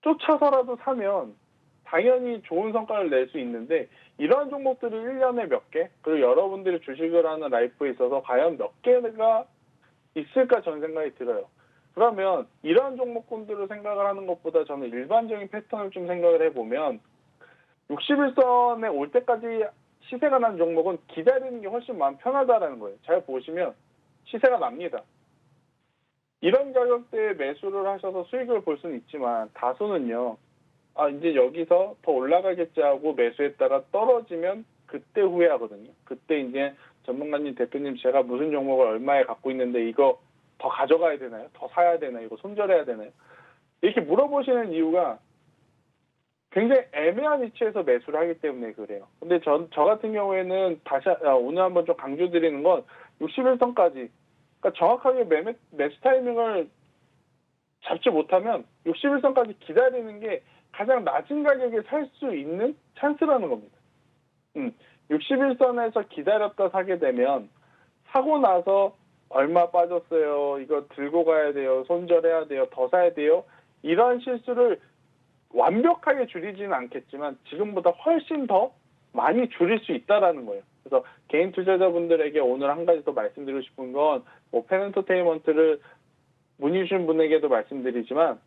Speaker 2: 쫓아서라도 사면 당연히 좋은 성과를 낼 수 있는데 이러한 종목들이 1년에 몇 개, 그리고 여러분들이 주식을 하는 라이프에 있어서 과연 몇 개가 있을까 저는 생각이 들어요. 그러면 이러한 종목군들을 생각을 하는 것보다 저는 일반적인 패턴을 좀 생각을 해보면 61선에 올 때까지 시세가 난 종목은 기다리는 게 훨씬 마음 편하다라는 거예요. 잘 보시면 시세가 납니다. 이런 가격대에 매수를 하셔서 수익을 볼 수는 있지만 다수는요. 이제 여기서 더 올라가겠지 하고 매수했다가 떨어지면 그때 후회하거든요. 그때 이제 전문가님, 대표님 제가 무슨 종목을 얼마에 갖고 있는데 이거 더 가져가야 되나요? 더 사야 되나요? 이거 손절해야 되나요? 이렇게 물어보시는 이유가 굉장히 애매한 위치에서 매수를 하기 때문에 그래요. 근데 저 같은 경우에는 오늘 한번 좀 강조드리는 건 61선까지 그러니까 정확하게 매수 타이밍을 잡지 못하면 61선까지 기다리는 게 가장 낮은 가격에 살 수 있는 찬스라는 겁니다. 61선에서 기다렸다 사게 되면 사고 나서 얼마 빠졌어요. 이거 들고 가야 돼요. 손절해야 돼요. 더 사야 돼요. 이런 실수를 완벽하게 줄이지는 않겠지만 지금보다 훨씬 더 많이 줄일 수 있다라는 거예요. 그래서 개인 투자자분들에게 오늘 한 가지 더 말씀드리고 싶은 건 펜엔터테인먼트를 문의 주신 분에게도 말씀드리지만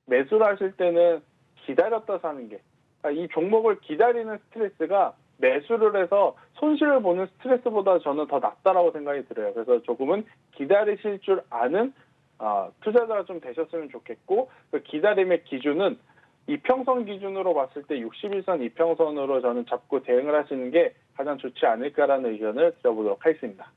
Speaker 2: 매수를 하실 때는 기다렸다 사는 게 이 종목을 기다리는 스트레스가 매수를 해서 손실을 보는 스트레스보다 저는 더 낫다라고 생각이 들어요. 그래서 조금은 기다리실 줄 아는 투자자가 좀 되셨으면 좋겠고 그 기다림의 기준은 이평선 기준으로 봤을 때 61선 이평선으로 저는 잡고 대응을 하시는 게 가장 좋지 않을까라는 의견을 드려보도록 하겠습니다.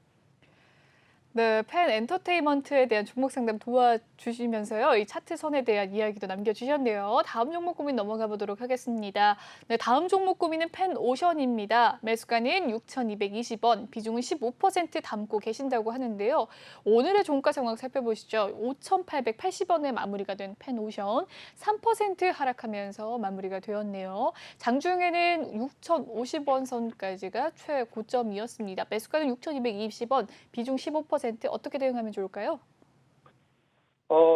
Speaker 1: 네, 팬 엔터테인먼트에 대한 종목 상담 도와주시면서요. 이 차트 선에 대한 이야기도 남겨주셨네요. 다음 종목 고민 넘어가 보도록 하겠습니다. 네, 다음 종목 고민은 팬 오션입니다. 매수가는 6,220원, 비중은 15% 담고 계신다고 하는데요. 오늘의 종가 상황 살펴보시죠. 5,880원에 마무리가 된 팬 오션, 3% 하락하면서 마무리가 되었네요. 장중에는 6,050원 선까지가 최고점이었습니다. 매수가는 6,220원, 비중 15%. 어떻게 대응하면 좋을까요?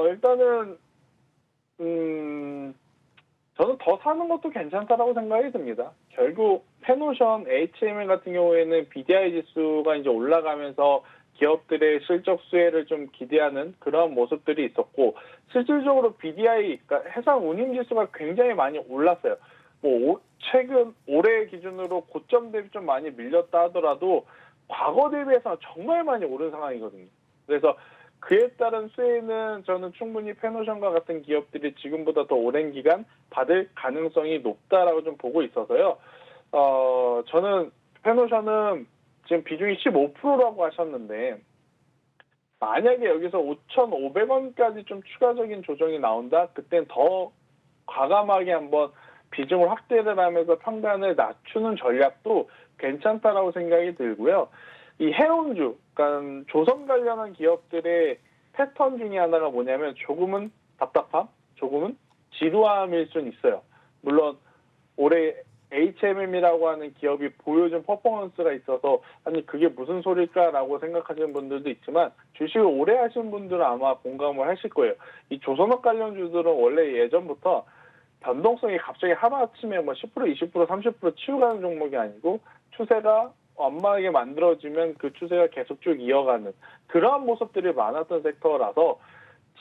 Speaker 2: 일단은 저는 더 사는 것도 괜찮다라고 생각이 듭니다. 결국 페노션, HML 같은 경우에는 BDI 지수가 이제 올라가면서 기업들의 실적 수혜를 좀 기대하는 그런 모습들이 있었고, 실질적으로 BDI, 그러니까 해상 운임 지수가 굉장히 많이 올랐어요. 최근 올해 기준으로 고점 대비 좀 많이 밀렸다 하더라도 과거 대비해서 정말 많이 오른 상황이거든요. 그래서 그에 따른 수혜는 저는 충분히 페노션과 같은 기업들이 지금보다 더 오랜 기간 받을 가능성이 높다라고 좀 보고 있어서요. 저는 페노션은 지금 비중이 15%라고 하셨는데, 만약에 여기서 5,500원까지 좀 추가적인 조정이 나온다? 그땐 더 과감하게 한번 비중을 확대를 하면서 평단을 낮추는 전략도 괜찮다라고 생각이 들고요. 이 해운주, 그러니까 조선 관련한 기업들의 패턴 중에 하나가 뭐냐면 조금은 답답함, 조금은 지루함일 수는 있어요. 물론 올해 HMM이라고 하는 기업이 보여준 퍼포먼스가 있어서 아니 그게 무슨 소릴까라고 생각하시는 분들도 있지만 주식을 오래 하신 분들은 아마 공감을 하실 거예요. 이 조선업 관련주들은 원래 예전부터 변동성이 갑자기 하루아침에 10%, 20%, 30% 치우가는 종목이 아니고 추세가 완만하게 만들어지면 그 추세가 계속 쭉 이어가는 그러한 모습들이 많았던 섹터라서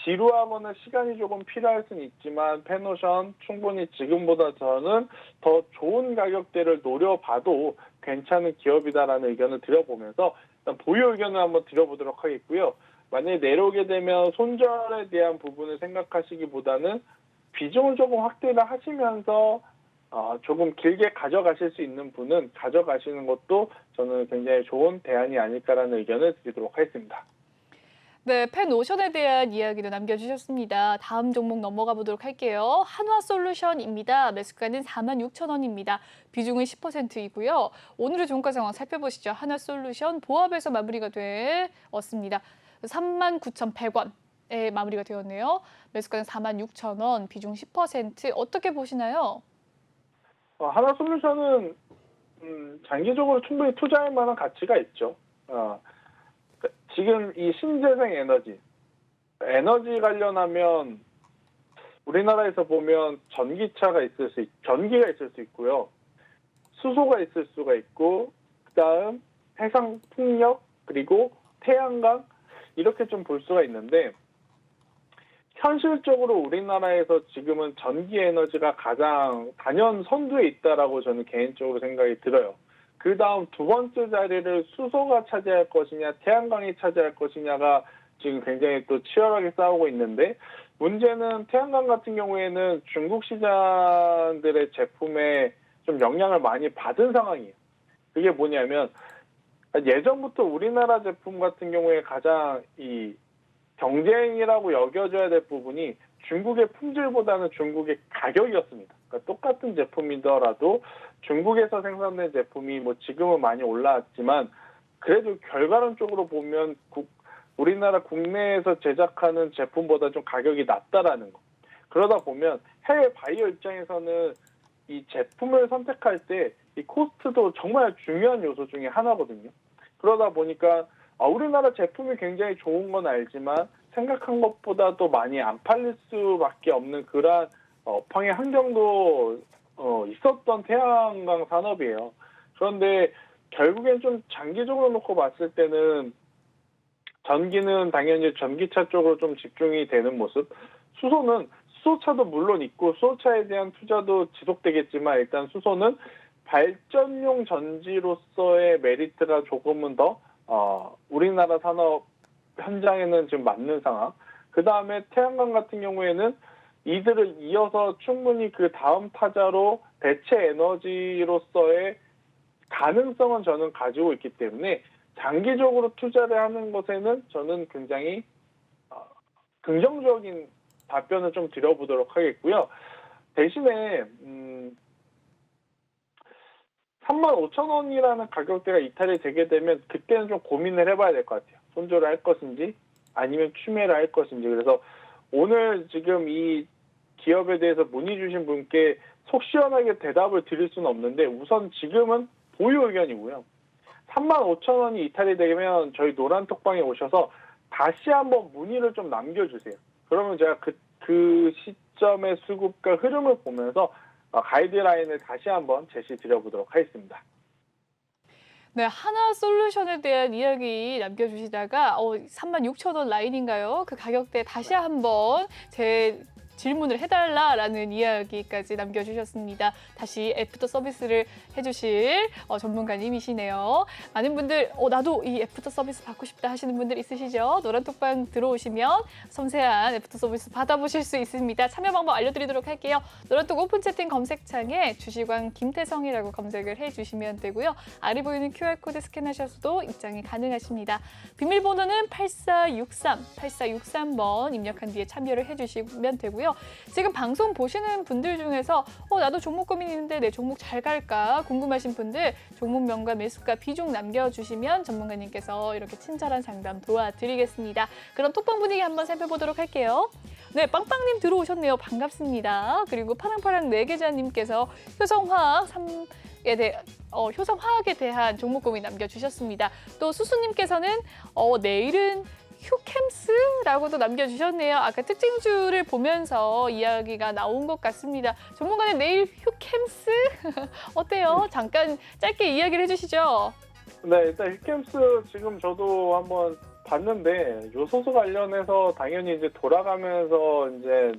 Speaker 2: 지루하거나 시간이 조금 필요할 수는 있지만 페노션 충분히 지금보다 저는 더 좋은 가격대를 노려봐도 괜찮은 기업이다라는 의견을 드려보면서 일단 보유 의견을 한번 드려보도록 하겠고요. 만약에 내려오게 되면 손절에 대한 부분을 생각하시기보다는 비중을 조금 확대를 하시면서 조금 길게 가져가실 수 있는 분은 가져가시는 것도 저는 굉장히 좋은 대안이 아닐까라는 의견을 드리도록 하겠습니다.
Speaker 1: 네, 펜오션에 대한 이야기도 남겨주셨습니다. 다음 종목 넘어가 보도록 할게요. 한화솔루션입니다. 매수가는 46,000원입니다. 비중은 10%이고요. 오늘의 종가 상황 살펴보시죠. 한화솔루션 보합에서 마무리가 되었습니다. 39,100원에 마무리가 되었네요. 매수가는 46,000원, 비중 10%. 어떻게 보시나요?
Speaker 2: 한화솔루션은 장기적으로 충분히 투자할 만한 가치가 있죠. 지금 이 신재생 에너지 관련하면 우리나라에서 보면 전기가 있을 수 있고요. 수소가 있을 수가 있고, 그다음 해상 풍력, 그리고 태양광 이렇게 좀 볼 수가 있는데 현실적으로 우리나라에서 지금은 전기 에너지가 가장 단연 선두에 있다라고 저는 개인적으로 생각이 들어요. 그 다음 두 번째 자리를 수소가 차지할 것이냐, 태양광이 차지할 것이냐가 지금 굉장히 또 치열하게 싸우고 있는데, 문제는 태양광 같은 경우에는 중국 시장들의 제품에 좀 영향을 많이 받은 상황이에요. 그게 뭐냐면, 예전부터 우리나라 제품 같은 경우에 가장 이 경쟁이라고 여겨져야 될 부분이 중국의 품질보다는 중국의 가격이었습니다. 그러니까 똑같은 제품이더라도 중국에서 생산된 제품이 지금은 많이 올라왔지만 그래도 결과론적으로 보면 우리나라 국내에서 제작하는 제품보다 좀 가격이 낮다라는 거. 그러다 보면 해외 바이어 입장에서는 이 제품을 선택할 때 이 코스트도 정말 중요한 요소 중에 하나거든요. 그러다 보니까 우리나라 제품이 굉장히 좋은 건 알지만 생각한 것보다도 많이 안 팔릴 수밖에 없는 그러한 업황의 환경도 있었던 태양광 산업이에요. 그런데 결국엔 좀 장기적으로 놓고 봤을 때는 전기는 당연히 전기차 쪽으로 좀 집중이 되는 모습, 수소는 수소차도 물론 있고 수소차에 대한 투자도 지속되겠지만 일단 수소는 발전용 전지로서의 메리트가 조금은 더 우리나라 산업 현장에는 지금 맞는 상황. 그 다음에 태양광 같은 경우에는 이들을 이어서 충분히 그 다음 타자로 대체 에너지로서의 가능성은 저는 가지고 있기 때문에 장기적으로 투자를 하는 것에는 저는 굉장히 긍정적인 답변을 좀 드려보도록 하겠고요. 대신에 35,000원이라는 가격대가 이탈이 되게 되면 그때는 좀 고민을 해봐야 될 것 같아요. 손절을 할 것인지 아니면 추매를 할 것인지. 그래서 오늘 지금 이 기업에 대해서 문의 주신 분께 속 시원하게 대답을 드릴 수는 없는데 우선 지금은 보유 의견이고요. 35,000원이 이탈이 되면 저희 노란톡방에 오셔서 다시 한번 문의를 좀 남겨주세요. 그러면 제가 그 시점의 수급과 흐름을 보면서 가이드라인을 다시 한번 제시 드려보도록 하겠습니다.
Speaker 1: 네, 하나솔루션에 대한 이야기 남겨주시다가 36,000원 라인인가요? 그 가격대 다시 한번 제 질문을 해달라라는 이야기까지 남겨주셨습니다. 다시 애프터 서비스를 해주실 전문가님이시네요. 많은 분들 나도 이 애프터 서비스 받고 싶다 하시는 분들 있으시죠? 노란톡방 들어오시면 섬세한 애프터 서비스 받아보실 수 있습니다. 참여 방법 알려드리도록 할게요. 노란톡 오픈 채팅 검색창에 주식왕 김태성이라고 검색을 해주시면 되고요. 아래 보이는 QR코드 스캔하셔서도 입장이 가능하십니다. 비밀번호는 8463번 입력한 뒤에 참여를 해주시면 되고요. 지금 방송 보시는 분들 중에서 나도 종목 고민 있는데 내 종목 잘 갈까 궁금하신 분들 종목명과 매수가 비중 남겨주시면 전문가님께서 이렇게 친절한 상담 도와드리겠습니다. 그럼 톡방 분위기 한번 살펴보도록 할게요. 네, 빵빵님 들어오셨네요. 반갑습니다. 그리고 파랑파랑 내계자님께서 효성화학에 대한 종목 고민 남겨주셨습니다. 또 수수님께서는 내일은 휴캠스라고도 남겨주셨네요. 아까 특징주를 보면서 이야기가 나온 것 같습니다. 전문가는 내일 휴캠스 어때요? 잠깐 짧게 이야기를 해주시죠.
Speaker 2: 네, 일단 휴캠스 지금 저도 한번 봤는데 요소수 관련해서 당연히 이제 돌아가면서 이제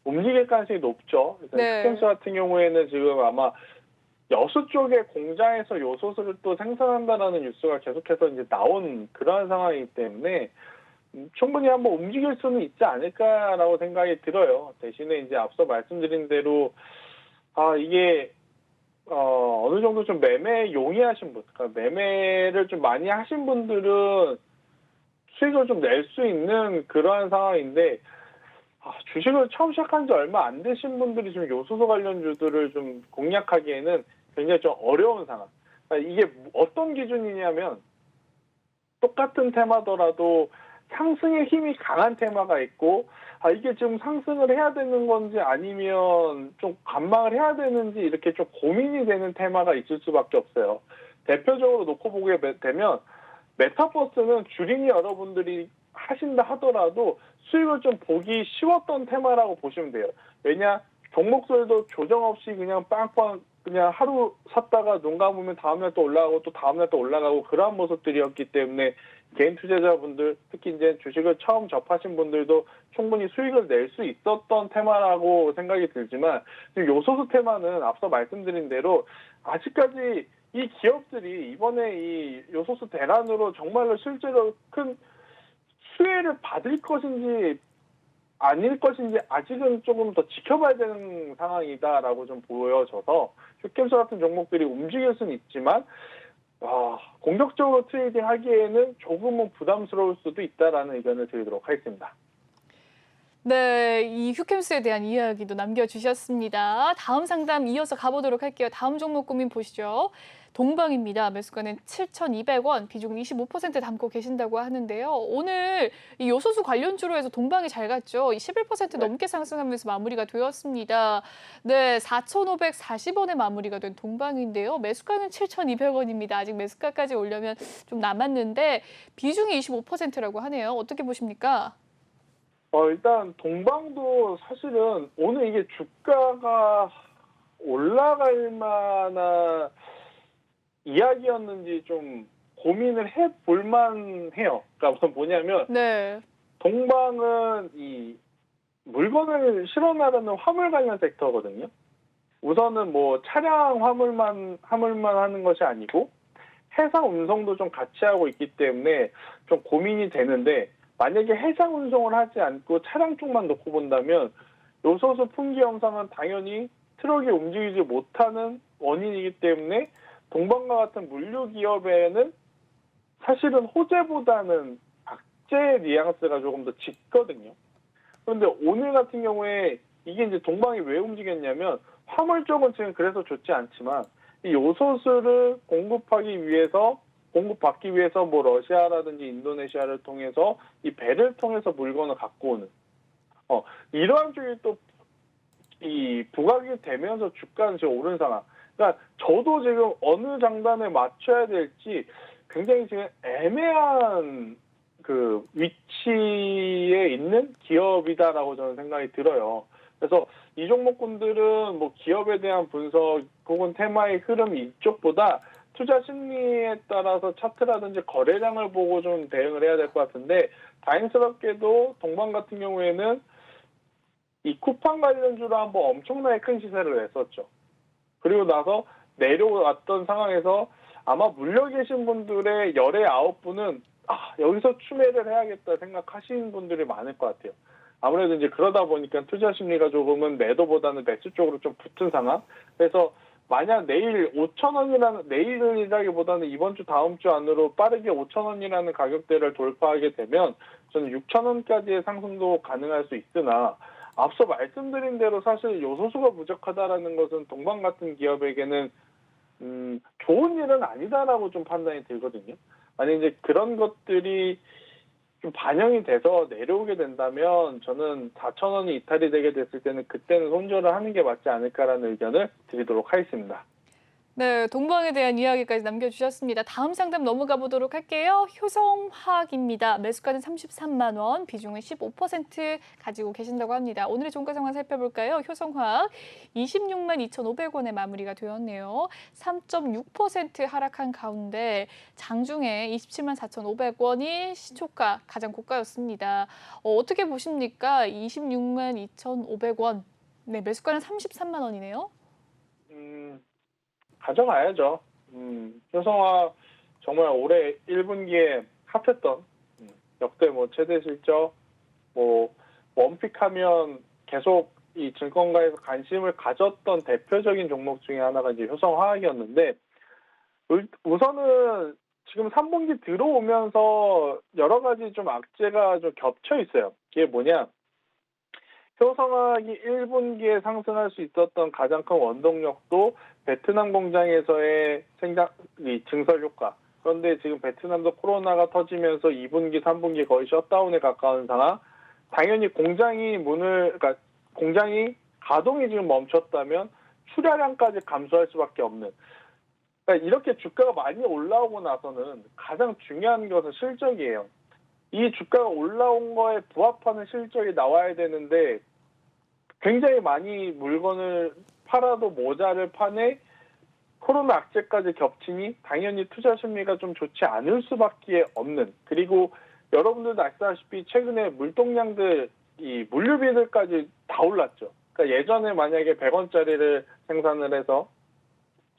Speaker 2: 움직일 가능성이 높죠. 일단
Speaker 1: 네.
Speaker 2: 휴캠스 같은 경우에는 지금 아마 여수 쪽에 공장에서 요소수를 또 생산한다라는 뉴스가 계속해서 이제 나온 그러한 상황이기 때문에 충분히 한번 움직일 수는 있지 않을까라고 생각이 들어요. 대신에 이제 앞서 말씀드린 대로 이게 어느 정도 좀 매매 용이하신 분, 그러니까 매매를 좀 많이 하신 분들은 수익을 좀 낼 수 있는 그러한 상황인데 주식을 처음 시작한 지 얼마 안 되신 분들이 지금 요소수 관련주들을 좀 공략하기에는 굉장히 좀 어려운 상황. 그러니까 이게 어떤 기준이냐면 똑같은 테마더라도 상승의 힘이 강한 테마가 있고 이게 지금 상승을 해야 되는 건지 아니면 좀 관망을 해야 되는지 이렇게 좀 고민이 되는 테마가 있을 수밖에 없어요. 대표적으로 놓고 보게 되면 메타버스는 주린이 여러분들이 하신다 하더라도 수익을 좀 보기 쉬웠던 테마라고 보시면 돼요. 왜냐? 종목들도 조정 없이 그냥 빵빵 그냥 하루 샀다가 눈 감으면 다음날 또 올라가고 또 다음날 또 올라가고 그러한 모습들이었기 때문에 개인 투자자분들 특히 이제 주식을 처음 접하신 분들도 충분히 수익을 낼 수 있었던 테마라고 생각이 들지만 요소수 테마는 앞서 말씀드린 대로 아직까지 이 기업들이 이번에 이 요소수 대란으로 정말로 실제로 큰 수혜를 받을 것인지 아닐 것인지 아직은 조금 더 지켜봐야 되는 상황이다라고 좀 보여져서 휴캠스 같은 종목들이 움직일 수는 있지만 공격적으로 트레이딩 하기에는 조금은 부담스러울 수도 있다라는 의견을 드리도록 하겠습니다.
Speaker 1: 네, 이 휴캠스에 대한 이야기도 남겨주셨습니다. 다음 상담 이어서 가보도록 할게요. 다음 종목 고민 보시죠. 동방입니다. 매수가는 7,200원, 비중은 25% 담고 계신다고 하는데요. 오늘 이 요소수 관련주로 해서 동방이 잘 갔죠. 11% 넘게 상승하면서 마무리가 되었습니다. 네, 4,540원에 마무리가 된 동방인데요. 매수가는 7,200원입니다. 아직 매수가까지 오려면 좀 남았는데 비중이 25%라고 하네요. 어떻게 보십니까?
Speaker 2: 일단 동방도 사실은 오늘 이게 주가가 올라갈 만한 이야기였는지 좀 고민을 해볼 만해요. 그러니까 뭐냐면 동방은 이 물건을 실어 나르는 화물 관련 섹터거든요. 우선은 뭐 차량 화물만 하는 것이 아니고 해상 운송도 좀 같이 하고 있기 때문에 좀 고민이 되는데 만약에 해상 운송을 하지 않고 차량 쪽만 놓고 본다면 요소수 품귀 현상은 당연히 트럭이 움직이지 못하는 원인이기 때문에 동방과 같은 물류 기업에는 사실은 호재보다는 악재 뉘앙스가 조금 더 짙거든요. 그런데 오늘 같은 경우에 이게 이제 동방이 왜 움직였냐면 화물 쪽은 지금 그래서 좋지 않지만 이 요소수를 공급받기 위해서 뭐 러시아라든지 인도네시아를 통해서 이 배를 통해서 물건을 갖고 오는 이러한 쪽이 또 이 부각이 되면서 주가는 지금 오른 상황. 그러니까 저도 지금 어느 장단에 맞춰야 될지 굉장히 지금 애매한 그 위치에 있는 기업이다라고 저는 생각이 들어요. 그래서 이 종목군들은 뭐 기업에 대한 분석 혹은 테마의 흐름 이쪽보다 투자 심리에 따라서 차트라든지 거래량을 보고 좀 대응을 해야 될 것 같은데 다행스럽게도 동방 같은 경우에는 이 쿠팡 관련주로 한번 엄청나게 큰 시세를 냈었죠. 그리고 나서 내려왔던 상황에서 아마 물려 계신 분들의 열의 9분은 여기서 추매를 해야겠다 생각하시는 분들이 많을 것 같아요. 아무래도 이제 그러다 보니까 투자 심리가 조금은 매도보다는 매수 쪽으로 좀 붙은 상황. 그래서 만약 내일 5,000원이라는, 내일이라기보다는 이번 주 다음 주 안으로 빠르게 5,000원이라는 가격대를 돌파하게 되면 저는 6,000원까지의 상승도 가능할 수 있으나 앞서 말씀드린 대로 사실 요소수가 부족하다라는 것은 동방 같은 기업에게는 좋은 일은 아니다라고 좀 판단이 들거든요. 만약 이제 그런 것들이 좀 반영이 돼서 내려오게 된다면 저는 4,000원이 이탈이 되게 됐을 때는 그때는 손절을 하는 게 맞지 않을까라는 의견을 드리도록 하겠습니다.
Speaker 1: 네, 동방에 대한 이야기까지 남겨주셨습니다. 다음 상담 넘어가 보도록 할게요. 효성화학입니다. 매수가는 33만 원, 비중은 15% 가지고 계신다고 합니다. 오늘의 종가 상황 살펴볼까요? 효성화학 26만 2,500원에 마무리가 되었네요. 3.6% 하락한 가운데 장중에 27만 4,500원이 시초가 가장 고가였습니다. 어떻게 보십니까? 26만 2,500원. 네, 매수가는 33만 원이네요.
Speaker 2: 가져가야죠. 효성화 정말 올해 1분기에 핫했던 역대 뭐 최대 실적, 뭐 원픽하면 계속 이 증권가에서 관심을 가졌던 대표적인 종목 중에 하나가 이제 효성화학이었는데 우선은 지금 3분기 들어오면서 여러 가지 좀 악재가 좀 겹쳐 있어요. 이게 뭐냐? 효성화학이 1분기에 상승할 수 있었던 가장 큰 원동력도 베트남 공장에서의 증설 효과. 그런데 지금 베트남도 코로나가 터지면서 2분기, 3분기 거의 셧다운에 가까운 상황. 당연히 공장이 가동이 지금 멈췄다면 출하량까지 감소할 수밖에 없는. 그러니까 이렇게 주가가 많이 올라오고 나서는 가장 중요한 것은 실적이에요. 이 주가가 올라온 거에 부합하는 실적이 나와야 되는데 굉장히 많이 물건을 팔아도 모자를 파네 코로나 악재까지 겹치니 당연히 투자 심리가 좀 좋지 않을 수밖에 없는. 그리고 여러분들도 아시다시피 최근에 물동량들, 이 물류비들까지 다 올랐죠. 그러니까 예전에 만약에 100원짜리를 생산을 해서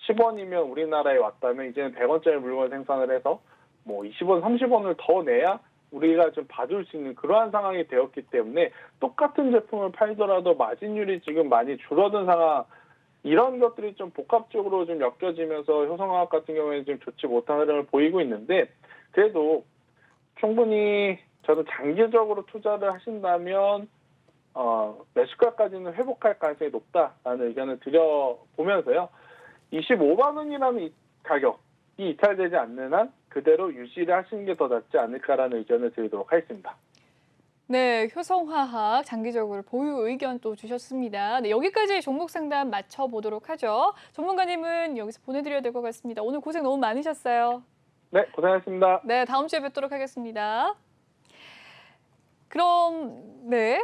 Speaker 2: 10원이면 우리나라에 왔다면 이제는 100원짜리 물건을 생산을 해서 뭐 20원, 30원을 더 내야 우리가 좀 봐줄 수 있는 그러한 상황이 되었기 때문에 똑같은 제품을 팔더라도 마진율이 지금 많이 줄어든 상황, 이런 것들이 좀 복합적으로 좀 엮여지면서 효성화학 같은 경우에는 좀 좋지 못한 흐름을 보이고 있는데 그래도 충분히 저는 장기적으로 투자를 하신다면 매수가까지는 회복할 가능성이 높다라는 의견을 드려보면서요. 25만 원이라는 이 가격이 이탈되지 않는 한 그대로 유지를 하시는 게 더 낫지 않을까라는 의견을 드리도록 하겠습니다.
Speaker 1: 네, 효성화학 장기적으로 보유 의견 또 주셨습니다. 네, 여기까지 종목 상담 마쳐보도록 하죠. 전문가님은 여기서 보내드려야 될 것 같습니다. 오늘 고생 너무 많으셨어요.
Speaker 2: 네, 고생하셨습니다.
Speaker 1: 네, 다음 주에 뵙도록 하겠습니다. 그럼 네.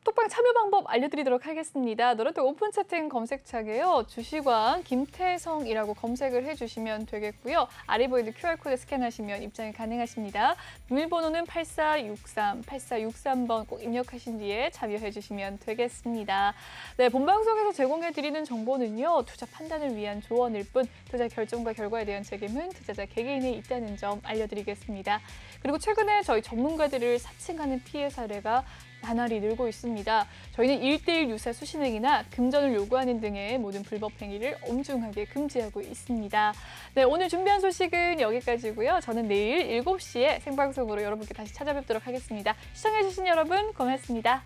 Speaker 1: 톡방 참여 방법 알려드리도록 하겠습니다. 노란톡 오픈 채팅 검색창에요. 주식왕 김태성이라고 검색을 해주시면 되겠고요. 아래 보이는 QR코드 스캔하시면 입장이 가능하십니다. 비밀번호는 8463번 꼭 입력하신 뒤에 참여해주시면 되겠습니다. 네, 본방송에서 제공해드리는 정보는요. 투자 판단을 위한 조언일 뿐 투자 결정과 결과에 대한 책임은 투자자 개개인에 있다는 점 알려드리겠습니다. 그리고 최근에 저희 전문가들을 사칭하는 피해 사례가 나날이 늘고 있습니다. 저희는 1대1 유사 수신행위나 금전을 요구하는 등의 모든 불법 행위를 엄중하게 금지하고 있습니다. 네, 오늘 준비한 소식은 여기까지고요. 저는 내일 7시에 생방송으로 여러분께 다시 찾아뵙도록 하겠습니다. 시청해주신 여러분 고맙습니다.